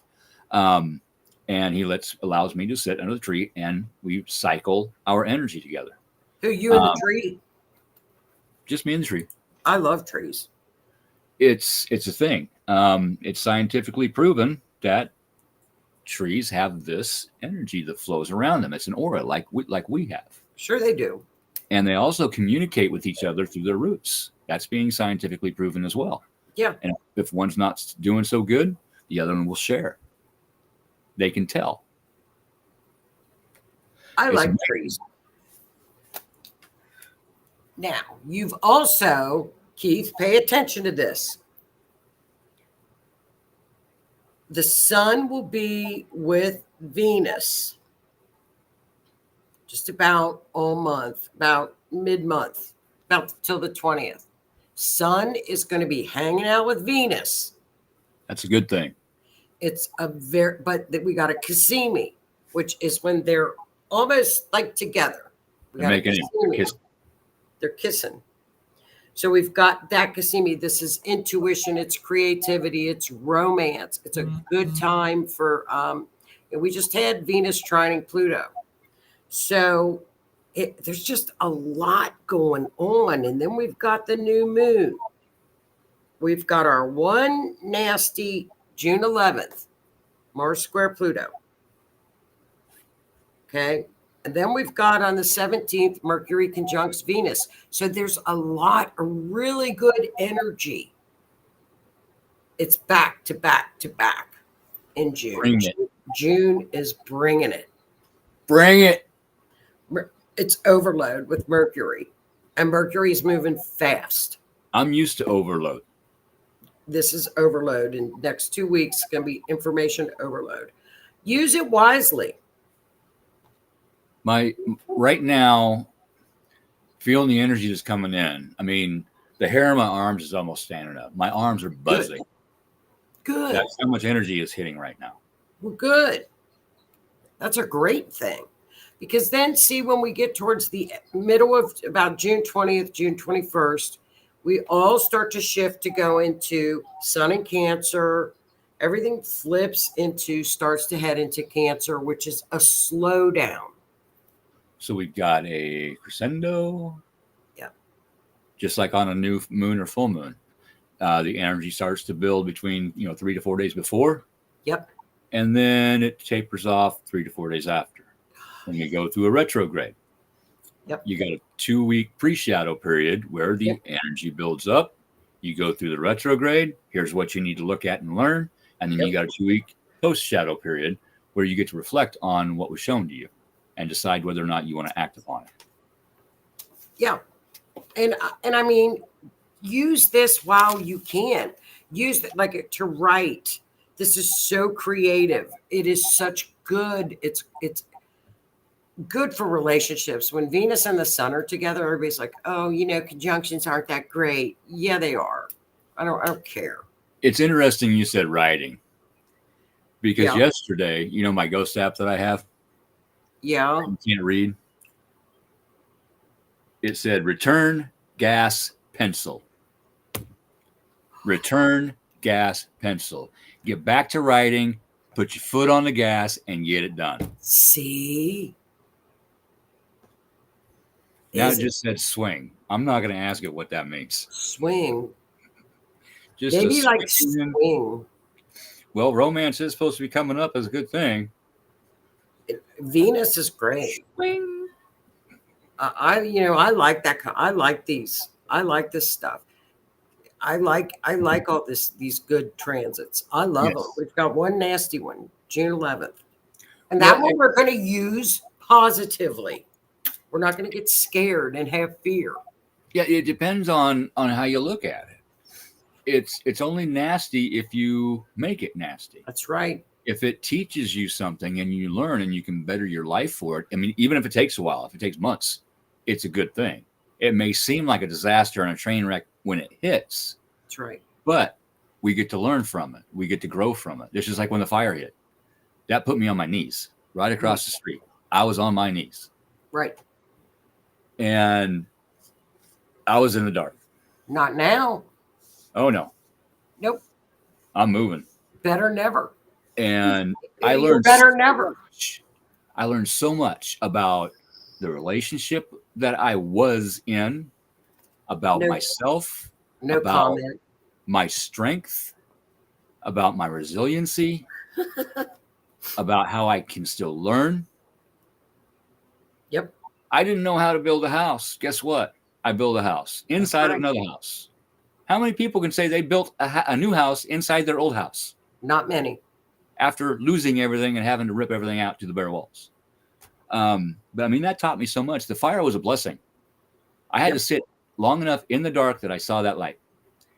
B: and he allows me to sit under the tree, and we cycle our energy together.
C: Who, you in the tree?
B: Just me and the tree.
C: I love trees.
B: It's a thing. It's scientifically proven that trees have this energy that flows around them. It's an aura like we have.
C: Sure they do.
B: And they also communicate with each other through their roots. That's being scientifically proven as well.
C: Yeah.
B: And if one's not doing so good, the other one will share. They can tell.
C: I like trees. Now, you've also, Keith, pay attention to this. The sun will be with Venus just about all month, about mid-month, about till the 20th. Sun is going to be hanging out with Venus.
B: That's a good thing.
C: It's but we got a Cassimi, which is when they're almost like together.
B: They're
C: kissing. So we've got that Cassimi. This is intuition, it's creativity, it's romance. It's a good time for, and we just had Venus trining Pluto. So there's just a lot going on. And then we've got the new moon. We've got our one nasty June 11th, Mars square Pluto. Okay. And then we've got on the 17th, Mercury conjuncts Venus. So there's a lot of really good energy. It's back to back to back in June.
B: Bring it.
C: June is bringing it.
B: Bring it.
C: It's overload with Mercury. And Mercury's moving fast.
B: I'm used to overload.
C: This is overload. In the next 2 weeks, it's going to be information overload. Use it wisely.
B: Right now, feeling the energy that's coming in. I mean, the hair on my arms is almost standing up. My arms are buzzing.
C: Good.
B: That's how much energy is hitting right now.
C: Well, good. That's a great thing. Because then, see, when we get towards the middle of about June 20th, June 21st, we all start to shift to go into Sun in Cancer. Everything starts to head into Cancer, which is a slowdown. So
B: we've got a crescendo.
C: Yeah.
B: Just like on a new moon or full moon. The energy starts to build between 3 to 4 days before.
C: Yep.
B: And then it tapers off 3 to 4 days after. When you go through a retrograde.
C: Yep.
B: You got a 2-week pre-shadow period where the energy builds up. You go through the retrograde. Here's what you need to look at and learn. And then you got a 2-week post-shadow period where you get to reflect on what was shown to you and decide whether or not you want to act upon it.
C: Yeah. And I mean, use this while you can. Use it like to write. This is so creative. It is such good. It's good for relationships. When Venus and the Sun are together, everybody's like, oh, conjunctions aren't that great. Yeah, they are. I don't care.
B: It's interesting you said writing. Because yesterday, my ghost app that I have?
C: Yeah.
B: You can't read. It said return gas pencil. Return gas pencil. Get back to writing, put your foot on the gas, and get it done.
C: See?
B: Now it
C: Is it
B: just said swing. I'm not going to ask it what that means.
C: swing?
B: Just a
C: Maybe like
B: swing.
C: swing.
B: Well, romance is supposed to be coming up as a good thing.
C: Venus is great.
B: Swing.
C: I like that. I like these. I like this stuff. I like all these good transits. I love them.
B: Yes.
C: We've got one nasty one, June 11th, and
B: Well,
C: that one we're going to use positively. We're not going to get scared and have fear.
B: Yeah, it depends on how you look at it. It's only nasty if you make it nasty.
C: That's right.
B: If it teaches you something and you learn and you can better your life for it, I mean, even if it takes a while, if it takes months, it's a good thing. It may seem like a disaster and a train wreck when it hits,
C: That's right.
B: but we get to learn from it. We get to grow from it. This is like when the fire hit. That put me on my knees right across the street. I was on my knees.
C: Right.
B: And I was in the dark.
C: Not now.
B: Oh, no.
C: Nope.
B: I'm moving.
C: Better never.
B: And I
C: You're
B: learned
C: better
B: so
C: never.
B: much. I learned so much about the relationship that I was in, about
C: No-
B: myself,
C: No
B: about
C: comment.
B: my strength, about my resiliency, about how I can still learn.
C: Yep.
B: I didn't know how to build a house. Guess what? I built a house inside of
C: right.
B: another house. How many people can say they built a new house inside their old house
C: Not many.
B: after losing everything and having to rip everything out to the bare walls? But I mean, that taught me so much. The fire was a blessing. I had
C: Yep.
B: to sit long enough in the dark that I saw that light.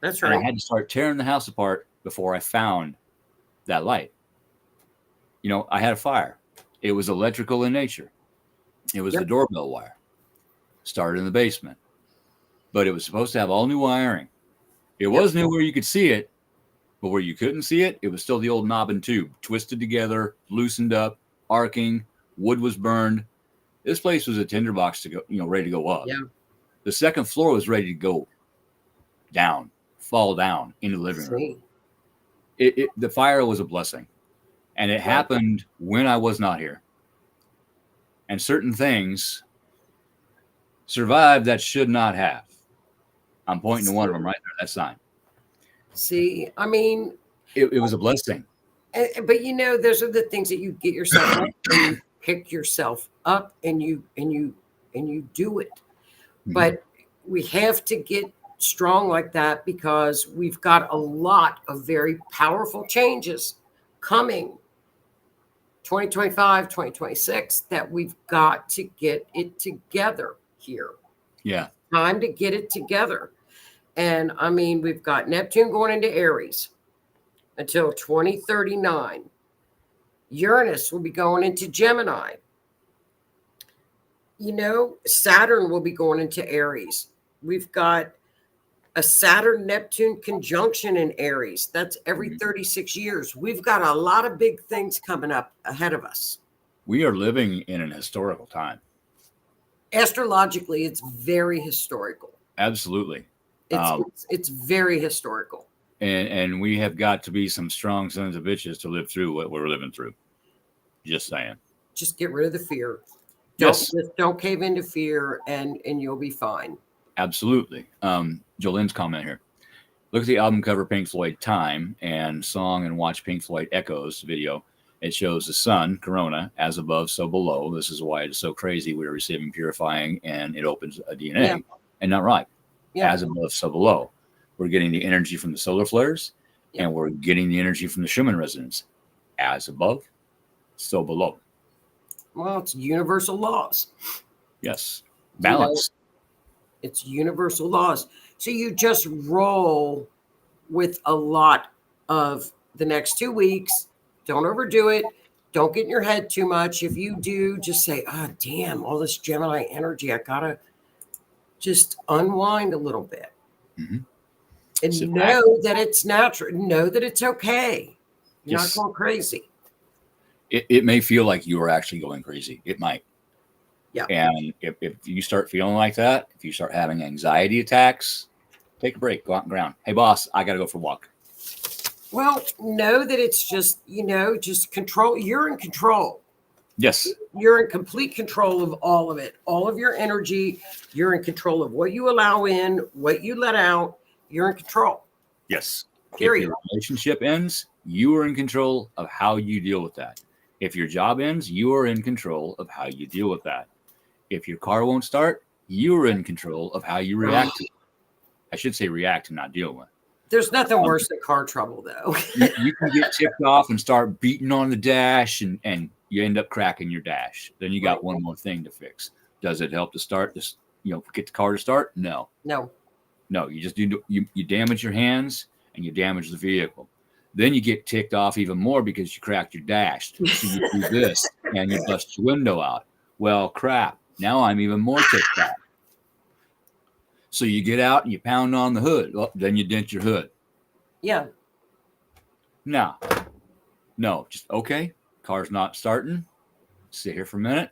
C: That's
B: And I
C: right.
B: had to start tearing the house apart before I found that light. You know, I had a fire. It was electrical in nature. It was
C: Yep.
B: the doorbell wire. Started in the basement. But it was supposed to have all new wiring. It was new where you could see it, but where you couldn't see it, it was still the old knob and tube, twisted together, loosened up, arcing, wood was burned. This place was a tinderbox to go, ready to go up.
C: Yeah.
B: The second floor was ready to go down, fall down into the living room.
C: See?
B: The fire was a blessing, and it happened when I was not here. And certain things survived that should not have. I'm pointing to one of them right there, that sign.
C: See, I mean,
B: It was a blessing.
C: but those are the things that you get yourself up and you pick yourself up and you do it. But we have to get strong like that because we've got a lot of very powerful changes coming 2025, 2026 that we've got to get it together here.
B: Yeah.
C: Time to get it together. And I mean, we've got Neptune going into Aries until 2039. Uranus will be going into Gemini. Saturn will be going into Aries. We've got a Saturn-Neptune conjunction in Aries. That's every 36 years. We've got a lot of big things coming up ahead of us.
B: We are living in an historical time.
C: Astrologically, it's very historical.
B: Absolutely.
C: It's very historical.
B: And we have got to be some strong sons of bitches to live through what we're living through. Just saying.
C: Just get rid of the fear.
B: Yes.
C: Don't cave into fear and you'll be fine.
B: Absolutely. Jolene's comment here. Look at the album cover Pink Floyd Time and song and watch Pink Floyd Echoes video. It shows the sun, corona, as above, so below. This is why it is so crazy. We're receiving purifying and it opens a DNA. And not right.
C: Yeah.
B: As above, so below. We're getting the energy from the solar flares and we're getting the energy from the Schumann resonance. As above, so below.
C: Well, it's universal laws.
B: Yes. Balance.
C: It's universal laws. So you just roll with a lot of the next 2 weeks. Don't overdo it. Don't get in your head too much. If you do, just say, damn, all this Gemini energy. I got to just unwind a little bit.
B: Mm-hmm.
C: And
B: Sit
C: know
B: back.
C: that it's natural. Know that it's okay. You're
B: Yes.
C: not going crazy.
B: It may feel like you are actually going crazy. It might.
C: Yeah.
B: And if you start feeling like that, if you start having anxiety attacks, take a break, go out and ground. Hey, boss, I got to go for a walk.
C: Well, know that it's just, just control. You're in control.
B: Yes.
C: You're in complete control of all of it, all of your energy. You're in control of what you allow in, what you let out. You're in control.
B: Yes.
C: Period.
B: If your relationship ends, you are in control of how you deal with that. If your job ends, you are in control of how you deal with that. If your car won't start, you are in control of how you react to it. I should say react and not deal with.
C: There's nothing worse than car trouble, though.
B: You can get tipped off and start beating on the dash, and you end up cracking your dash. Then you got one more thing to fix. Does it help to start this? Get the car to start? No. You just do. You damage your hands and you damage the vehicle. Then you get ticked off even more because you cracked your dash. So you do this and you bust your window out. Well, crap. Now I'm even more ticked off. So you get out and you pound on the hood. Well, then you dent your hood.
C: Yeah.
B: No, just okay. Car's not starting. Sit here for a minute.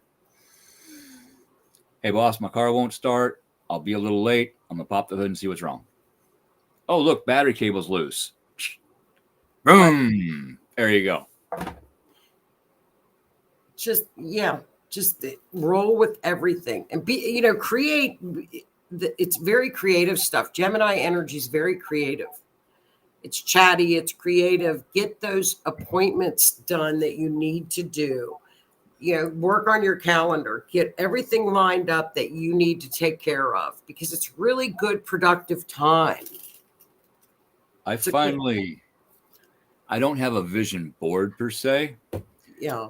B: Hey, boss, my car won't start. I'll be a little late. I'm going to pop the hood and see what's wrong. Oh, look, battery cable's loose. Boom. There you go.
C: Just roll with everything and create. It's very creative stuff. Gemini energy is very creative. It's chatty. It's creative. Get those appointments done that you need to do. Work on your calendar. Get everything lined up that you need to take care of because it's really good, productive time.
B: I don't have a vision board per se.
C: Yeah.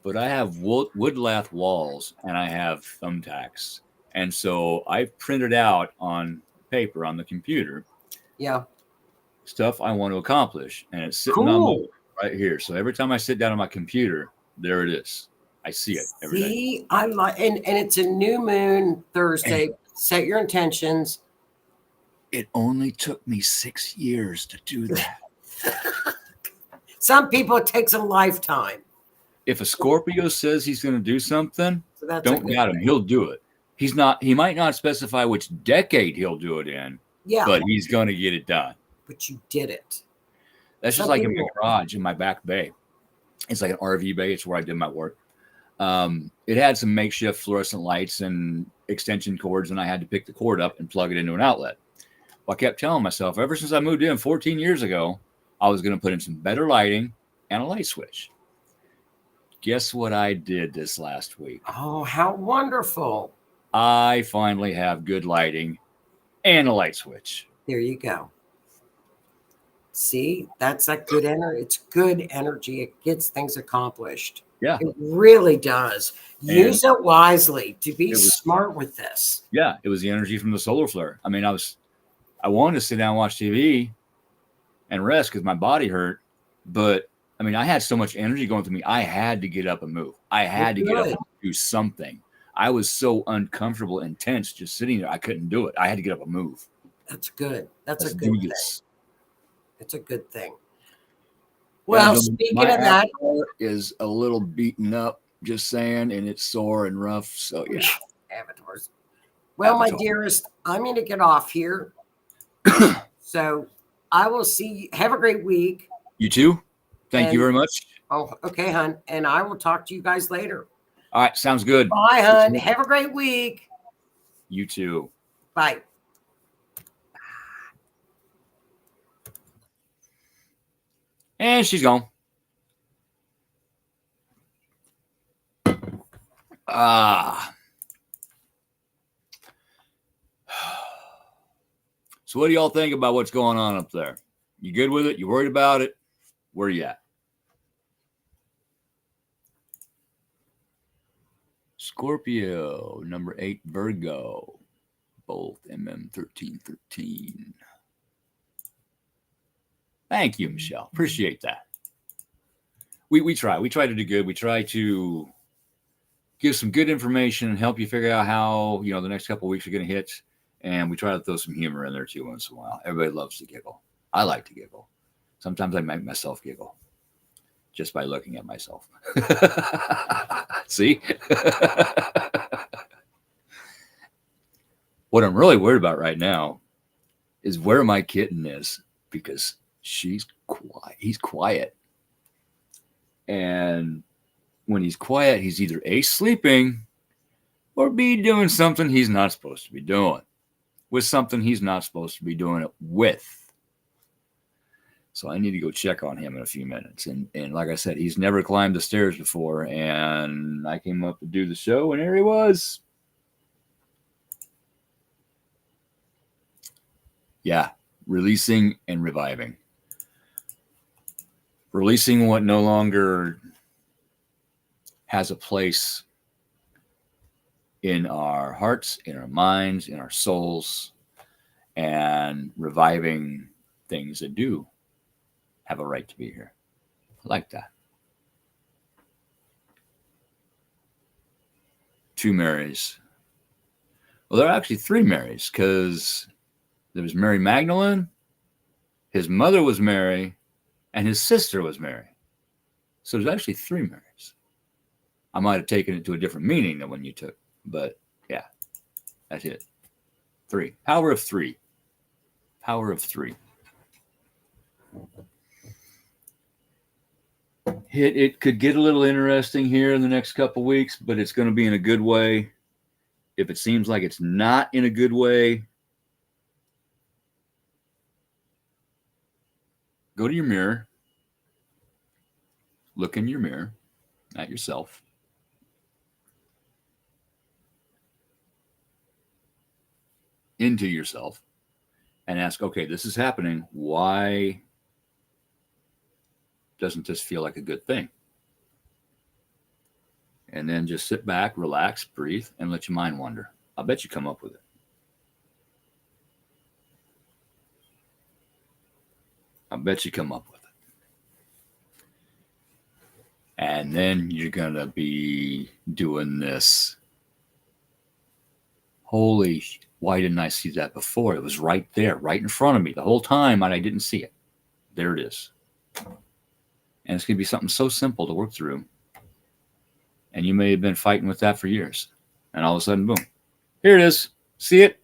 B: But I have wood lath walls and I have thumbtacks. And so I printed out on paper on the computer.
C: Yeah.
B: Stuff I want to accomplish. And it's sitting on my right here. So every time I sit down on my computer, there it is. I see it every day.
C: I like, and it's a new moon Thursday. Set your intentions.
B: It only took me 6 years to do that.
C: Some people, it takes a lifetime.
B: If a Scorpio says he's going to do something, don't doubt him. He'll do it. He might not specify which decade he'll do it in, but he's going to get it done.
C: But you did it.
B: That's just like in my garage in my back bay. It's like an RV bay. It's where I did my work. It had some makeshift fluorescent lights and extension cords, and I had to pick the cord up and plug it into an outlet. Well, I kept telling myself ever since I moved in 14 years ago, I was going to put in some better lighting and a light switch. Guess what I did this last week?
C: Oh, how wonderful.
B: I finally have good lighting and a light switch.
C: There you go. See, that's that good energy. It's good energy. It gets things accomplished.
B: Yeah.
C: It really does. Use it wisely to be smart with this.
B: Yeah. It was the energy from the solar flare. I mean, I wanted to sit down and watch TV and rest because my body hurt. But I mean, I had so much energy going through me. I had to get up and move. I had to get up and do something. I was so uncomfortable and tense just sitting there. I couldn't do it. I had to get up and move.
C: That's good. That's a good thing. It's a good thing. Well, speaking of that,
B: is a little beaten up, just saying, and it's sore and rough. So yeah.
C: Avatars. Well, my dearest, I'm going to get off here. So I will see you. Have a great week.
B: You too. Thank you very much.
C: Oh, okay, hon. And I will talk to you guys later.
B: All right. Sounds good.
C: Bye, hon. Have a great week.
B: You too.
C: Bye.
B: And she's gone. So what do y'all think about what's going on up there? You good with it? You worried about it? Where you at? Scorpio, number 8, Virgo, both MM1313. Thank you, Michelle. Appreciate that. We try. We try to do good. We try to give some good information and help you figure out how, the next couple of weeks are going to hit. And we try to throw some humor in there too once in a while. Everybody loves to giggle. I like to giggle. Sometimes I make myself giggle just by looking at myself. See? What I'm really worried about right now is where my kitten is, because he's quiet. And when he's quiet, he's either A, sleeping, or B, doing something he's not supposed to be doing, with something he's not supposed to be doing it with. So I need to go check on him in a few minutes. And like I said, he's never climbed the stairs before. And I came up to do the show, and there he was. Yeah, releasing and reviving. Releasing what no longer has a place in our hearts, in our minds, in our souls, and reviving things that do have a right to be here. I like that. 2 Marys. Well, there are actually 3 Marys, because there was Mary Magdalene, his mother was Mary, and his sister was Mary. So there's actually 3 Marys. I might have taken it to a different meaning than when you took, but yeah, that's it. 3. Power of 3. Power of 3. It could get a little interesting here in the next couple weeks, but it's going to be in a good way. If it seems like it's not in a good way, go to your mirror, look in your mirror at yourself, into yourself, and ask, okay, this is happening. Why doesn't this feel like a good thing? And then just sit back, relax, breathe, and let your mind wander. I'll bet you come up with it. I bet you come up with it. And then you're going to be doing this. Holy, why didn't I see that before? It was right there, right in front of me the whole time, and I didn't see it. There it is. And it's going to be something so simple to work through. And you may have been fighting with that for years. And all of a sudden, boom, here it is. See it,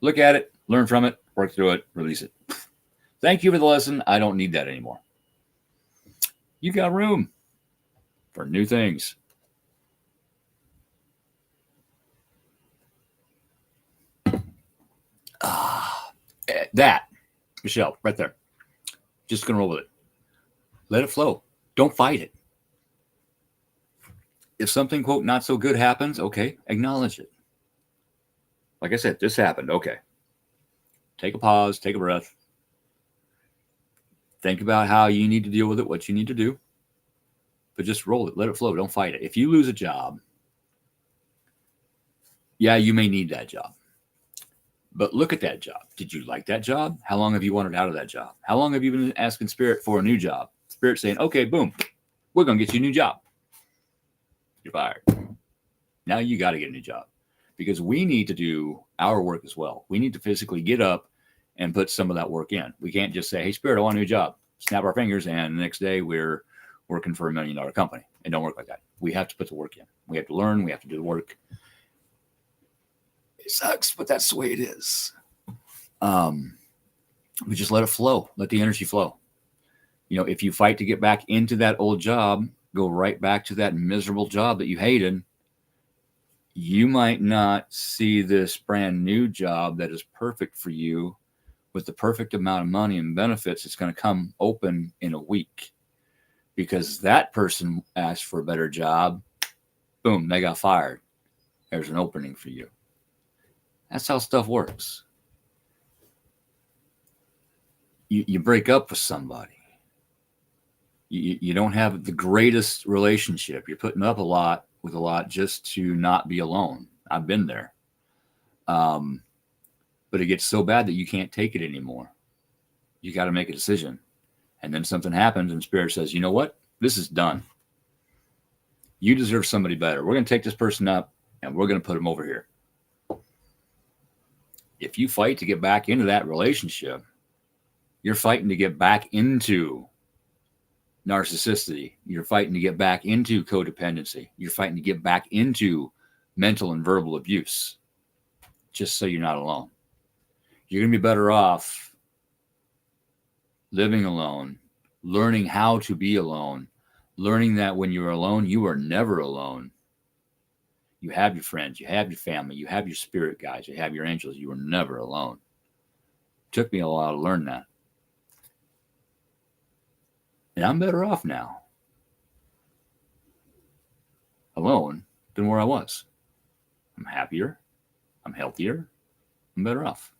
B: look at it, learn from it, work through it, release it. Thank you for the lesson. I don't need that anymore. You got room for new things. That, Michelle, right there. Just going to roll with it. Let it flow. Don't fight it. If something, quote, not so good happens, okay, acknowledge it. Like I said, this happened. Okay. Take a pause, take a breath. Think about how you need to deal with it, what you need to do. But just roll it. Let it flow. Don't fight it. If you lose a job, yeah, you may need that job. But look at that job. Did you like that job? How long have you wanted out of that job? How long have you been asking Spirit for a new job? Spirit saying, okay, boom, we're going to get you a new job. You're fired. Now you got to get a new job, because we need to do our work as well. We need to physically get up and put some of that work in. We can't just say, hey, Spirit, I want a new job. Snap our fingers, and the next day we're working for $1 million company. It don't work like that. We have to put the work in. We have to learn. We have to do the work. It sucks, but that's the way it is. We just let it flow. Let the energy flow. You know, if you fight to get back into that old job, go right back to that miserable job that you hated. You might not see this brand new job that is perfect for you with the perfect amount of money and benefits. It's going to come open in a week, because that person asked for a better job. Boom, they got fired. There's an opening for you. That's how stuff works. You break up with somebody. You don't have the greatest relationship. You're putting up a lot with a lot just to not be alone. I've been there. But it gets so bad that you can't take it anymore. You got to make a decision. And then something happens and Spirit says, you know what? This is done. You deserve somebody better. We're going to take this person up and we're going to put them over here. If you fight to get back into that relationship, you're fighting to get back into narcissistic. You're fighting to get back into codependency. You're fighting to get back into mental and verbal abuse, just so you're not alone. You're going to be better off living alone, learning how to be alone, learning that when you're alone, you are never alone. You have your friends, you have your family, you have your spirit guides, you have your angels. You are never alone. It took me a while to learn that. And I'm better off now, alone, than where I was. I'm happier, I'm healthier, I'm better off.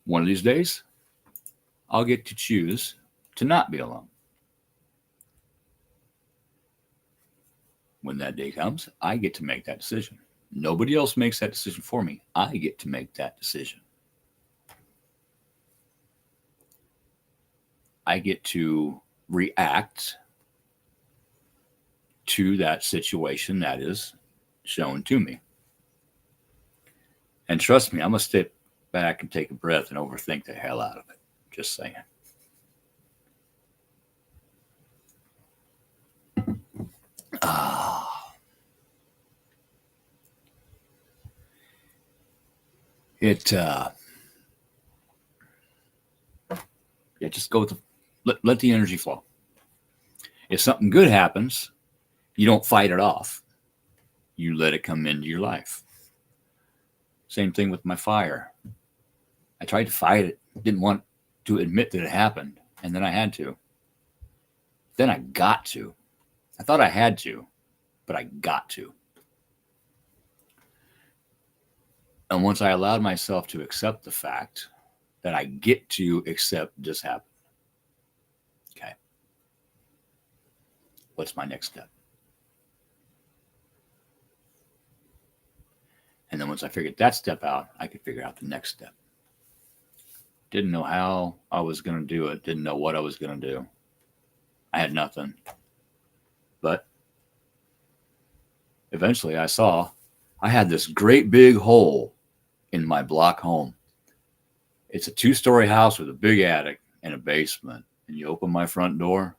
B: One of these days, I'll get to choose to not be alone. When that day comes, I get to make that decision. Nobody else makes that decision for me. I get to make that decision. I get to react to that situation that is shown to me. And trust me, I'm going to step back and take a breath and overthink the hell out of it. Just saying. Just go with let the energy flow. If something good happens, you don't fight it off. You let it come into your life. Same thing with my fire. I tried to fight it, didn't want to admit that it happened, and then I had to. Then I got to. I thought I had to, but I got to. And once I allowed myself to accept the fact that I get to accept this happened, okay, what's my next step? And then once I figured that step out, I could figure out the next step. Didn't know how I was going to do it. Didn't know what I was going to do. I had nothing. But eventually I saw I had this great big hole in my block home. It's a 2-story house with a big attic and a basement. And you open my front door,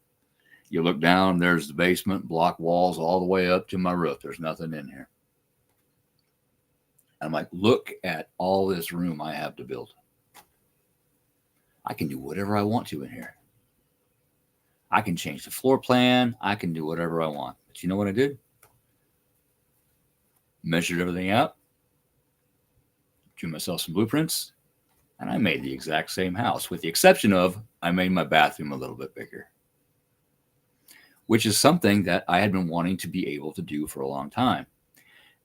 B: you look down, there's the basement, block walls all the way up to my roof. There's nothing in here. I'm like, look at all this room I have to build. I can do whatever I want to in here. I can change the floor plan. I can do whatever I want. But you know what I did? Measured everything out, drew myself some blueprints, and I made the exact same house, with the exception of I made my bathroom a little bit bigger, which is something that I had been wanting to be able to do for a long time.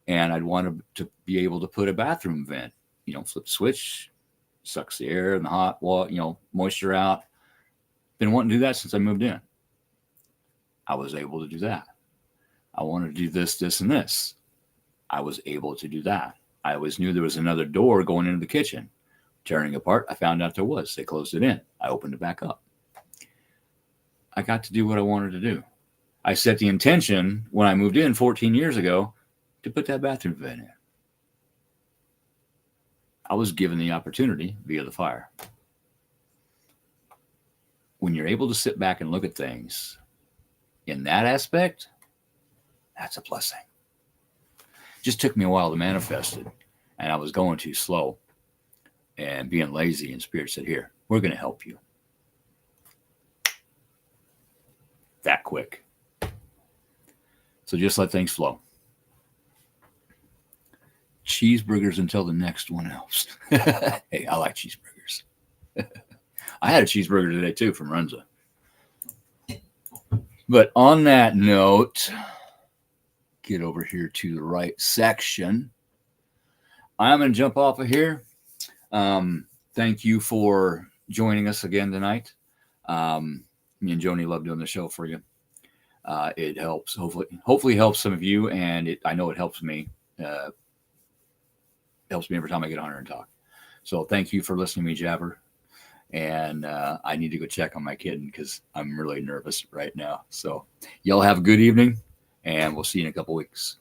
B: And I'd wanted to be able to put a bathroom vent, flip the switch, sucks the air and the hot water, moisture out. Been wanting to do that since I moved in. I was able to do that. I wanted to do this, this, and this. I was able to do that. I always knew there was another door going into the kitchen. Tearing apart, I found out there was. They closed it in. I opened it back up. I got to do what I wanted to do. I set the intention when I moved in 14 years ago to put that bathroom vent in. I was given the opportunity via the fire. When you're able to sit back and look at things in that aspect, that's a blessing. It just took me a while to manifest it, and I was going too slow and being lazy, and Spirit said, here, we're going to help you. That quick. So just let things flow. Cheeseburgers until the next one helps. Hey, I like cheeseburgers. I had a cheeseburger today too from Renza. But on that note, get over here to the right section. I'm going to jump off of here. Thank you for joining us again tonight. Me and Joni love doing the show for you. It helps, hopefully helps some of you, and I know it helps me. Helps me every time I get on here and talk. So thank you for listening to me jabber. And I need to go check on my kitten because I'm really nervous right now. So y'all have a good evening, and we'll see you in a couple weeks.